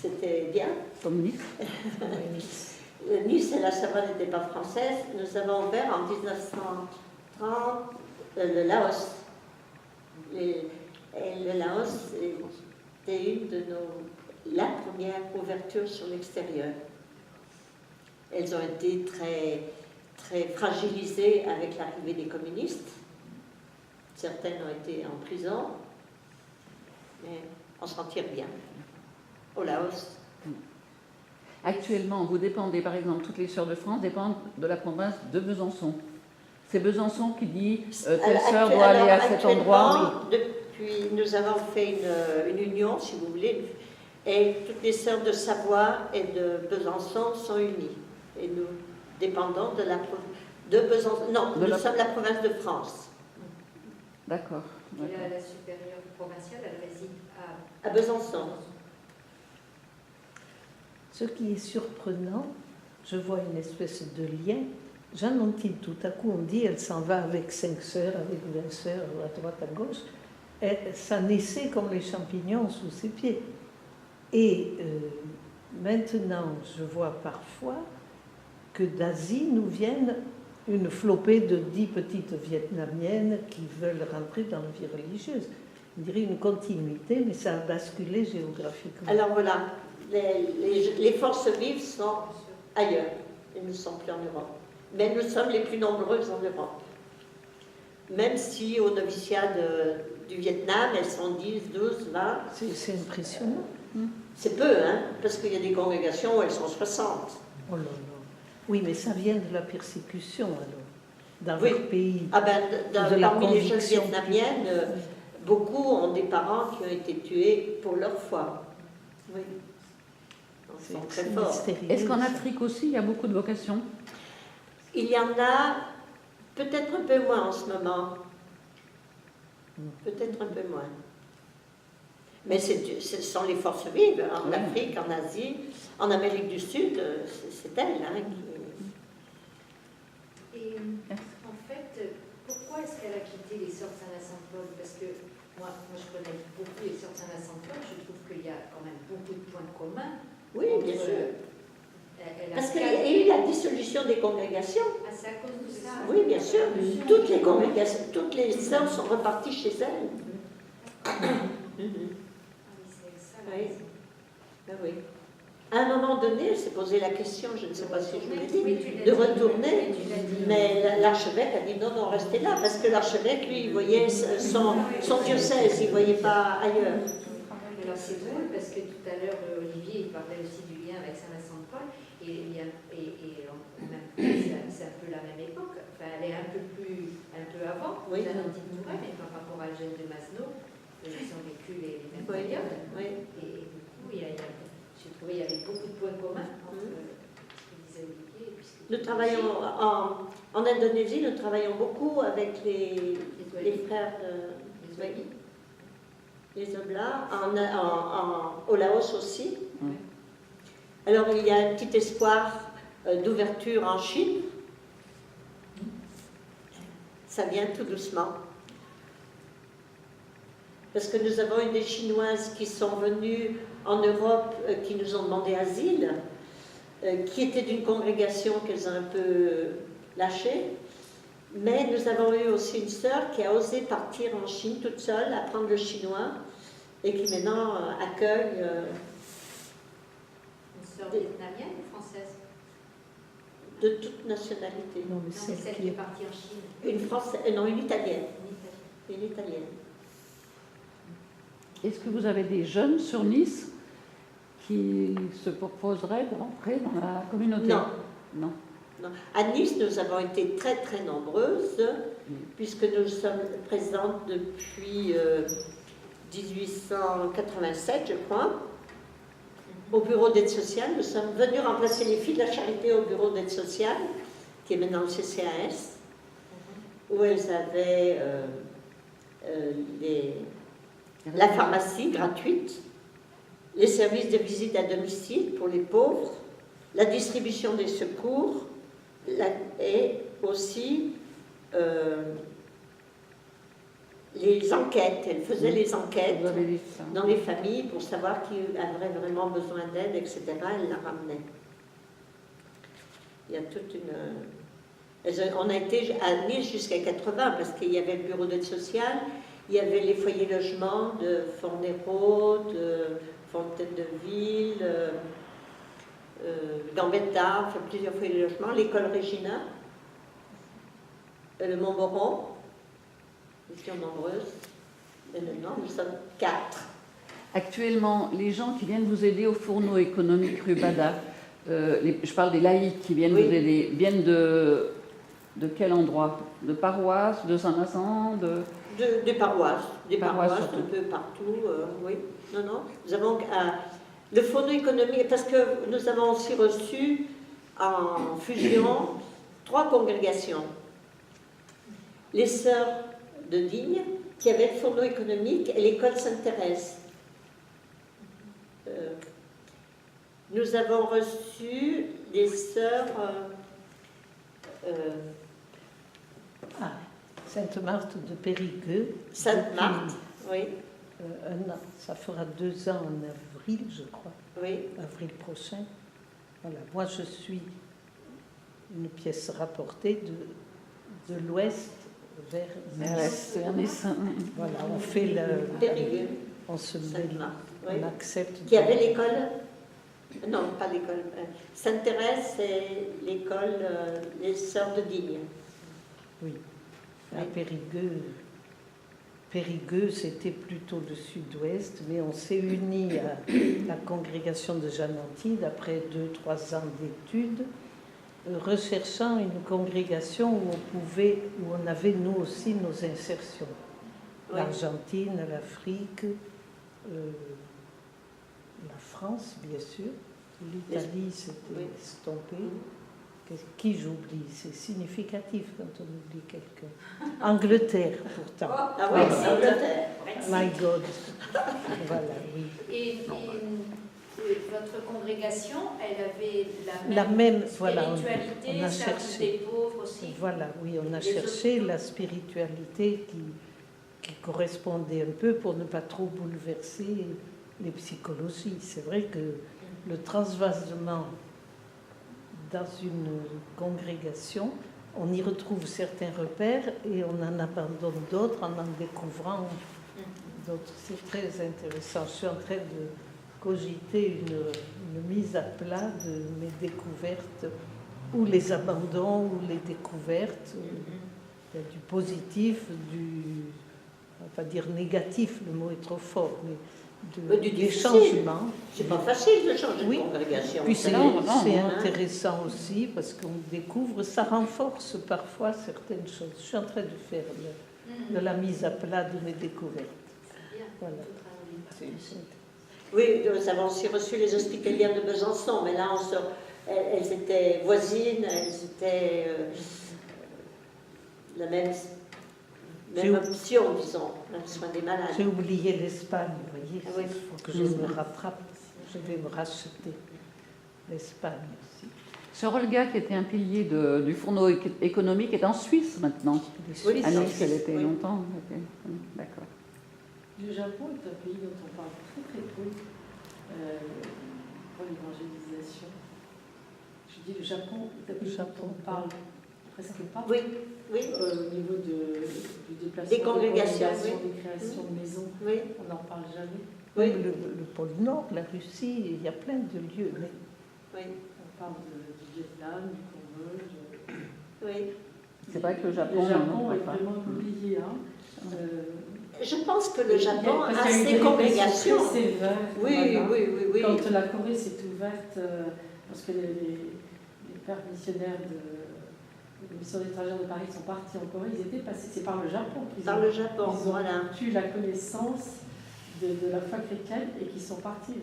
C'était bien. Comme Nice. Nice et la Savoie n'étaient pas françaises. Nous avons ouvert en 1930 le Laos. Et le Laos était la première ouverture sur l'extérieur. Elles ont été très, très fragilisées avec l'arrivée des communistes. Certaines ont été en prison, mais on s'en tire bien. Au Laos. Actuellement, vous dépendez, par exemple, toutes les Sœurs de France dépendent de la province de Besançon. C'est Besançon qui dit telle sœur doit aller à cet endroit. Oui. Depuis, nous avons fait une union, si vous voulez, et toutes les sœurs de Savoie et de Besançon sont unies. Et nous dépendons de Besançon. Non, nous sommes la province de France. D'accord. Et la supérieure provinciale, elle réside à Besançon. Ce qui est surprenant, je vois une espèce de lien Jeanne Montille, tout à coup, on dit, elle s'en va avec 5 sœurs, avec 20 sœurs, à droite, à gauche. Ça naissait comme les champignons sous ses pieds. Et maintenant, je vois parfois que d'Asie nous viennent une flopée de 10 petites Vietnamiennes qui veulent rentrer dans la vie religieuse. On dirait une continuité, mais ça a basculé géographiquement. Alors voilà, les forces vives sont ailleurs, elles ne sont plus en Europe. Mais nous sommes les plus nombreuses en Europe. Même si au noviciat du Vietnam, elles sont 10, 12, 20. C'est impressionnant. C'est peu, hein, parce qu'il y a des congrégations où elles sont 60. Oh là là. Oui, mais ça vient de la persécution, alors, dans Oui. leur pays. Ah ben, parmi les jeunes conviction. vietnamiennes, beaucoup ont des parents qui ont été tués pour leur foi. Oui. Ils sont très forts. mystérieux. Est-ce qu'en Afrique aussi, il y a beaucoup de vocations? Il y en a peut-être un peu moins en ce moment. Peut-être un peu moins. Mais ce sont les forces vives. En Oui. Afrique, en Asie, en Amérique du Sud, c'est elles qui... Et en fait, pourquoi est-ce qu'elle a quitté les Sœurs Saint-Vincent-de-Paul? Parce que moi, je connais beaucoup les Sœurs Saint-Vincent-de-Paul, je trouve qu'il y a quand même beaucoup de points communs. Oui, bien entre, sûr. elle a Parce qu'il y a eu la dissolution des congrégations. Ah, c'est à cause de ça? Oui, bien sûr. Toutes les congrégations, toutes les sœurs sont reparties chez elles. Ah oui, c'est ça. la Oui. raison. Ben oui. À un moment donné, elle s'est posé la question, je ne sais pas si je vous l'ai Oui, dit, tu l'as de dit. retourner. Oui, tu l'as dit. Mais l'archevêque a dit non, non, restez là, parce que l'archevêque, lui, il voyait son diocèse, il ne voyait pas ailleurs. Alors c'est drôle parce que tout à l'heure Olivier il parlait aussi du lien avec Saint-Vincent-de-Paul et c'est un peu la même époque. Enfin, elle est un peu avant, Oui. la Nantine Mouret, mais par rapport à Eugène de Masneau, ils ont vécu les mêmes Oui. périodes. Oui. Et du coup, j'ai trouvé qu'il y avait beaucoup de points communs entre ce que disait Olivier et puis ce que Nous travaillons en Indonésie, nous travaillons beaucoup avec les frères les Ouali. les Oblats, au Laos aussi. Alors il y a un petit espoir d'ouverture en Chine. Ça vient tout doucement. Parce que nous avons eu des Chinoises qui sont venues en Europe, qui nous ont demandé asile, qui étaient d'une congrégation qu'elles ont un peu lâchée. Mais nous avons eu aussi une sœur qui a osé partir en Chine toute seule, apprendre le chinois, et qui maintenant accueille... Une sœur vietnamienne ou française? de toute nationalité. Non, mais Non, c'est celle celle qui qui est est partie en Chine. Une Française, non, une Italienne. Une Italienne. Une Italienne. Est-ce que vous avez des jeunes sur Nice qui se proposeraient de rentrer dans la communauté? Non. Non. Non. À Nice, nous avons été très très nombreuses, puisque nous sommes présentes depuis 1887, je crois, au bureau d'aide sociale. Nous sommes venus remplacer les filles de la charité au bureau d'aide sociale, qui est maintenant le CCAS, où elles avaient la pharmacie gratuite, les services de visite à domicile pour les pauvres, la distribution des secours, et aussi les enquêtes. Elle faisait les enquêtes Vous avez dit ça. dans les familles pour savoir qui avait vraiment besoin d'aide, etc. Elle la ramenait. Il y a toute une... On a été à Nice jusqu'à 80 parce qu'il y avait le bureau d'aide sociale, il y avait les foyers logements de Fornero, de Fontaine-de-Ville, Gambetta, enfin plusieurs foyers de logement, l'école Regina, le Montmoron, nous étions nombreuses, et maintenant nous sommes 4. Actuellement, les gens qui viennent vous aider au fourneau économique rue Bada, je parle des laïcs qui viennent Oui. vous aider, viennent de quel endroit? De paroisse, de Saint-Vincent, Des paroisses, Paroisses, un surtout. peu partout, oui. Non, non. Nous avons le fourneau économique, parce que nous avons aussi reçu en fusion 3 congrégations. Les Sœurs de Digne, qui avaient le fourneau économique, et l'école Sainte-Thérèse. Nous avons reçu des sœurs Sainte-Marthe de Périgueux. Sainte-Marthe, oui. Un an. Ça fera 2 ans en avril, je crois. Oui. Avril prochain. Voilà. Moi, je suis une pièce rapportée de l'ouest vers l'est. Voilà, on fait le. Périgueux. On se met, Sainte-Marthe, oui. on accepte. Qui avait l'école. Non, pas l'école. Sainte-Thérèse, c'est l'école Les Sœurs de Digne. Oui. À Périgueux, c'était plutôt le sud-ouest, mais on s'est unis à la congrégation de Jeanne Antide après 2-3 ans d'études, recherchant une congrégation où on avait nous aussi nos insertions. Oui. L'Argentine, l'Afrique, la France, bien sûr. L'Italie s'était estompée. Qui j'oublie? C'est significatif quand on oublie quelqu'un. Angleterre, pourtant. Ah oui, Angleterre. My God. Voilà, oui. Et votre congrégation, elle avait la même spiritualité, on a service cherché. des pauvres aussi. Voilà, oui, on a cherché la spiritualité qui correspondait un peu pour ne pas trop bouleverser les psychologies. C'est vrai que le transvasement dans une congrégation, on y retrouve certains repères et on en abandonne d'autres en découvrant d'autres. C'est très intéressant. Je suis en train de cogiter une mise à plat de mes découvertes, ou les abandons, ou les découvertes. Il y a du positif, on va pas dire négatif, le mot est trop fort, mais des changements. C'est pas facile de changer de congrégation. Puis c'est intéressant aussi parce qu'on découvre, ça renforce parfois certaines choses. Je suis en train de faire de la mise à plat de mes découvertes. Voilà. Oui, nous avons aussi reçu les hospitalières de Besançon, mais là, elles étaient voisines, elles étaient la même option, disons, le soin des malades. J'ai oublié l'Espagne, vous voyez, il faut que je me rattrape, je vais me racheter l'Espagne aussi. Sœur Olga, qui était un pilier du fourneau économique, est en Suisse maintenant. Oui, à Nice, elle était longtemps. D'accord. Le Japon est un pays dont on parle très très peu pour l'évangélisation. Je dis le Japon est un pays dont on parle presque pas. Oui. Au niveau du déplacement des congrégations, des créations de maisons, on n'en parle jamais. Oui. Le pôle Nord, la Russie, il y a plein de lieux. Mais... Oui. On parle du Vietnam, du Cambodge. Oui. C'est vrai que le Japon est vraiment oublié. Je pense que le Japon a ses congrégations. Sévères, oui. Quand la Corée s'est ouverte, parce que les pères missionnaires de la mission d'étrangers de Paris sont partis en Corée, ils étaient passés, c'est par le Japon qu'ils ont eu la connaissance de la foi chrétienne et qui sont partis,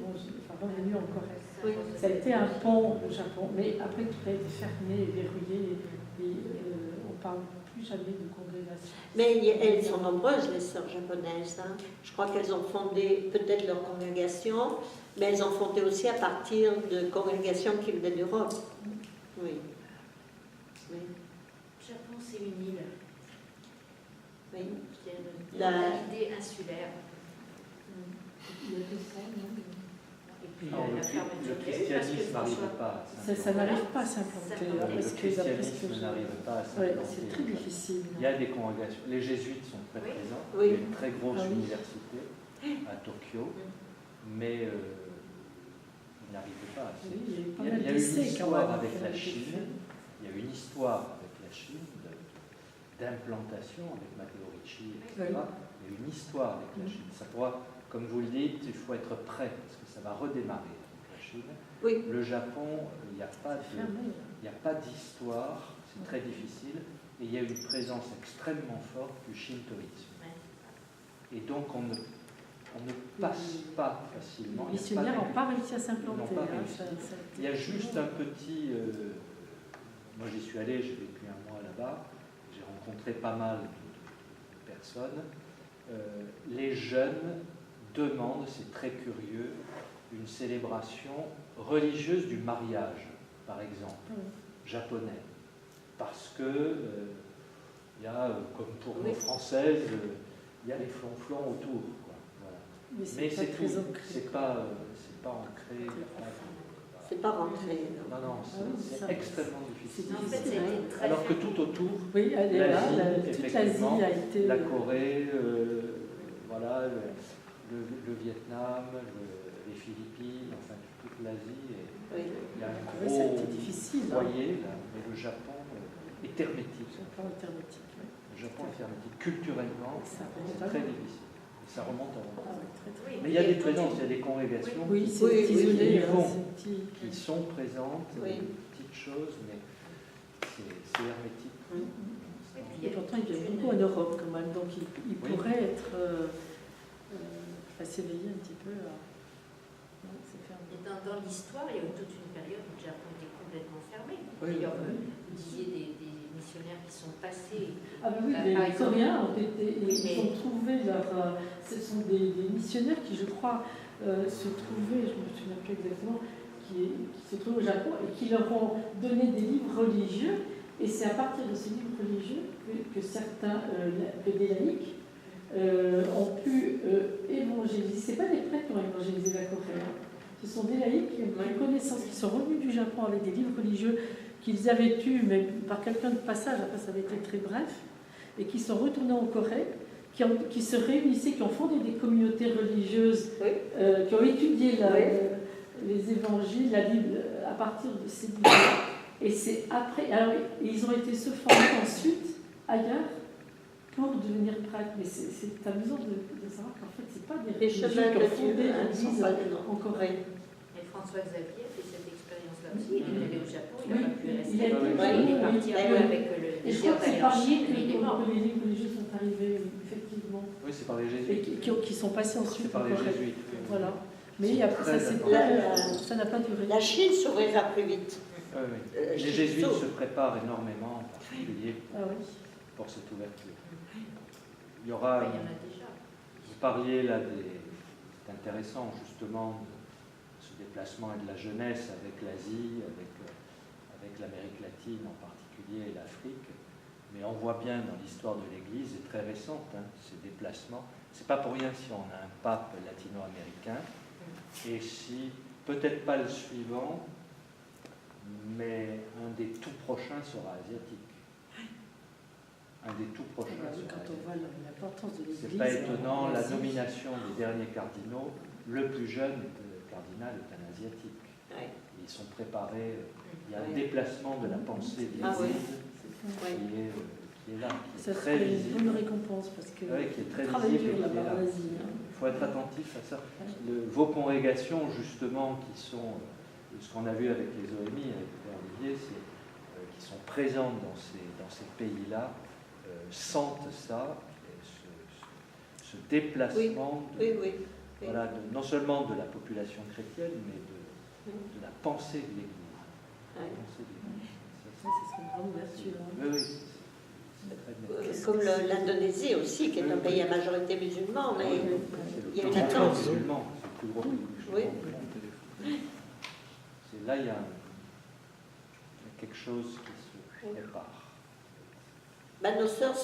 revenus en Corée. Oui. Ça a été un pont, le Japon, mais après tout a été fermé et verrouillé et on ne parle plus jamais de congrégation. Mais elles sont nombreuses, les sœurs japonaises. Je crois qu'elles ont fondé peut-être leur congrégation, mais elles ont fondé aussi à partir de congrégations qui venaient d'Europe. Oui. Le Japon, c'est une île. Oui. C'est l'idée insulaire. Il y a que ça, non? Et puis la fermeture. Le christianisme n'arrive pas. Ça n'arrive pas à s'implanter. Le christianisme n'arrive pas à s'implanter. C'est très difficile. Il y a des congrégations. Les jésuites sont très présents. Oui. Il y a une très grosse université à Tokyo, mais ils n'arrivent pas. Il y a eu une histoire avec la Chine. Il y a eu une histoire avec la Chine d'implantation avec Matteo Ricci, etc. Il y a eu une histoire avec la Chine. Ça pourra, comme vous le dites, il faut être prêt parce que ça va redémarrer avec la Chine. Oui. Le Japon, il n'y a pas d'histoire, c'est très difficile, et il y a une présence extrêmement forte du shintoïsme. Et donc on ne passe pas facilement. Les missionnaires n'ont pas réussi à s'implanter. Il y a juste un petit... moi j'y suis allé, j'ai vécu un mois là-bas, j'ai rencontré pas mal de personnes. Les jeunes demandent, c'est très curieux, une célébration religieuse du mariage, par exemple, japonais. parce que il y a, comme pour nos françaises, il y a les flonflons autour. Quoi. Voilà. Mais c'est pas ancré. C'est pas rentré. Non, c'est extrêmement difficile. En fait, alors que tout autour, oui, elle est là, toute l'Asie a été... La Corée, voilà, le Vietnam, les Philippines, enfin toute l'Asie. Oui. Il y a un gros foyer, là, mais le Japon est hermétique. Le Japon est hermétique. Culturellement, c'est très difficile. Ça remonte à longtemps. Mais il y a des présences, il y a des congrégations qui sont présentes, des petites choses, mais c'est hermétique. Et pourtant, il y a beaucoup en Europe quand même, donc il pourrait être s'éveiller un petit peu. Et dans l'histoire, il y a eu toute une période où le Japon était complètement fermé. D'ailleurs, vous disiez des missionnaires qui sont passés. Ah oui, les Coréens ont été, ils ont trouvé ce sont des missionnaires qui, je crois, se trouvaient, je ne me souviens plus exactement, qui se trouvaient au Japon et qui leur ont donné des livres religieux. Et c'est à partir de ces livres religieux que certains, des laïcs, ont pu évangéliser. Ce n'est pas des prêtres qui ont évangélisé la Corée. Ce sont des laïcs qui ont une connaissance, qui sont revenus du Japon avec des livres religieux qu'ils avaient eus, mais par quelqu'un de passage, après ça avait été très bref, et qui sont retournés en Corée, qui se réunissaient, qui ont fondé des communautés religieuses, qui ont étudié les évangiles, la Bible, à partir de ces livres. Et c'est après, alors ils ont été se former ensuite ailleurs pour devenir prêtres. Mais c'est amusant de savoir qu'en fait, ce n'est pas des religieux qui ont fondé l'Église en Corée. Et François Xavier a fait cette expérience-là aussi. Il est allé au Japon, il n'a pas pu rester. Il est parti un peu avec le désir d'aller en Chine, mais il est mort. Les livres religieux sont arrivés, effectivement. Oui, c'est par les jésuites. Et qui sont passés ensuite en Corée. C'est par les jésuites. Voilà. Mais ça n'a pas duré. La Chine s'ouvrira plus vite. Les jésuites se préparent énormément, en particulier pour cette ouverture. Il y aura. Il y en a déjà. Vous parliez là c'est intéressant justement de ce déplacement et de la jeunesse avec l'Asie, avec l'Amérique latine en particulier et l'Afrique. Mais on voit bien dans l'histoire de l'Église, et très récente, ces déplacements. C'est pas pour rien si on a un pape latino-américain, et si peut-être pas le suivant, mais un des tout prochains sera asiatique. Un des tout prochains sera asiatique. Quand on voit l'importance de l'Église... C'est pas étonnant, la nomination des derniers cardinaux, le plus jeune cardinal est un asiatique. Ils sont préparés, il y a un déplacement de la pensée de l'Église qui est là, qui est très visible. C'est une bonne récompense, parce que qui est très visible, là-bas en Asie. Il faut être attentif à ça. Vos congrégations, justement, qui sont... ce qu'on a vu avec les OMI, avec Olivier, c'est qui sont présentes dans ces pays-là, sentent ça, ce déplacement voilà, non seulement de la population chrétienne, mais de la pensée de l'Église. Ça, c'est une grande ouverture. Oui. Comme l'Indonésie aussi, qui est un pays à majorité musulmane, mais il y a une attente. C'est le plus gros pays musulman. Là, il y a quelque chose qui se prépare. Nos sœurs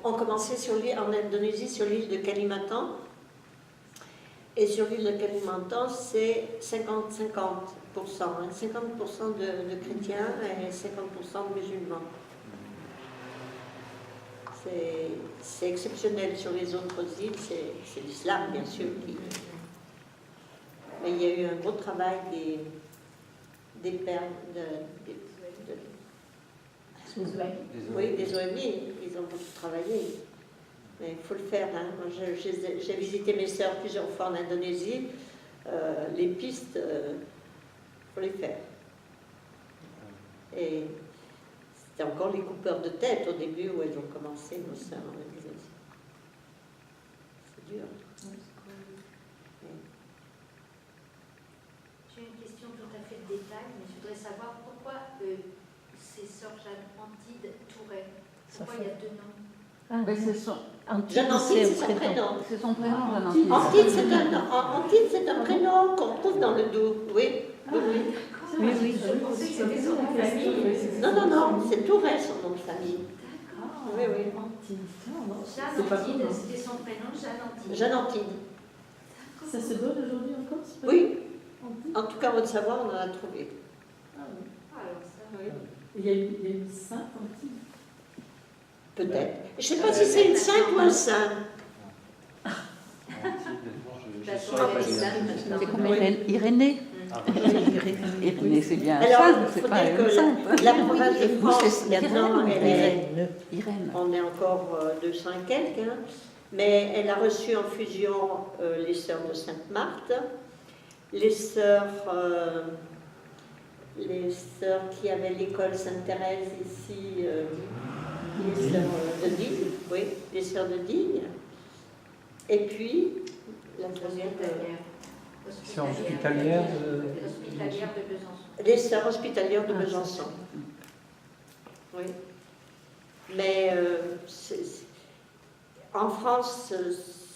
ont commencé en Indonésie sur l'île de Kalimantan. Et sur l'île de Kalimantan, c'est 50-50%. 50% de chrétiens et 50% de musulmans. C'est exceptionnel. Sur les autres îles, c'est l'islam, bien sûr. Mais il y a eu un gros travail des pères des OMI, ils ont beaucoup travaillé. Mais il faut le faire. Moi, j'ai visité mes sœurs plusieurs fois en Indonésie. Les pistes, il faut les faire. Et c'était encore les coupeurs de tête au début où elles ont commencé, nos sœurs en Indonésie. C'est dur. J'ai une question tout à fait de détail, mais je voudrais savoir pourquoi c'est Sœur Jeanne Antide Touret. Pourquoi il y a deux noms? Jeanne Antide, c'est son prénom. C'est son prénom, Jeanne Antide, c'est un prénom qu'on trouve dans le Doubs. Oui. Oui, oui. Je pensais que c'était son nom de famille. Non, c'est Touret son nom de famille. D'accord. Oui, oui. Jeannantide, c'était son prénom, Jeannantide. Jeannantide. Ça se donne aujourd'hui encore? Oui. En tout cas, en Haute-Savoie, on en a trouvé. Ah oui. Alors ça. Oui. Il y a une sainte Antide. Peut-être. Je ne sais pas si c'est une sainte ou un saint. C'est comme Irénée. Irénée, c'est bien Alors, sainte, il c'est faut pas dire une que sainte. la province de Vous, France, c'est maintenant, elle est... Irène. On est encore 200 et quelques, hein, mais elle a reçu en fusion les sœurs de Sainte-Marthe, les sœurs qui avaient l'école Sainte-Thérèse ici, les sœurs de Digne, oui, les sœurs de Digne, et puis la troisième, C'est hospitalière Hospitalière de Besançon. les sœurs hospitalières de Besançon. Oui. Mais en France,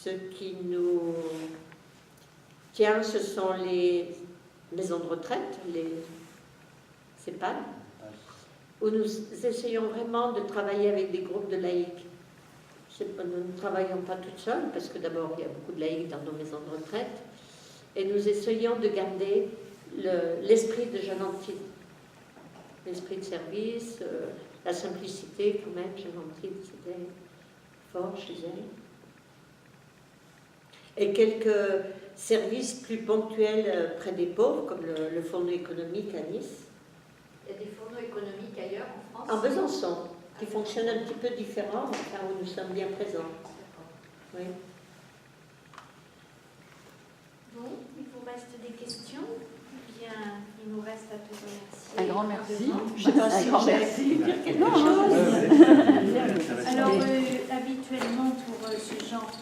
ce qui nous tient, ce sont les maisons de retraite, les CEPAD, où nous essayons vraiment de travailler avec des groupes de laïcs. Nous ne travaillons pas toutes seules, parce que d'abord, il y a beaucoup de laïcs dans nos maisons de retraite, et nous essayons de garder l'esprit de Jeannantide, l'esprit de service, la simplicité quand même. Jeannantide, c'était fort chez elle. Et quelques services plus ponctuels près des pauvres, comme le fourneau économique à Nice. Il y a des fourneaux économiques ailleurs en France? En Besançon, qui fonctionnent un petit peu différent, enfin où nous sommes bien présents. Oui. Bon, il vous reste des questions? Bien, il nous reste à te remercier. Un grand merci. Je ne sais pas si Un grand j'ai merci. dire quelque Non, chose. Alors, habituellement, pour ce genre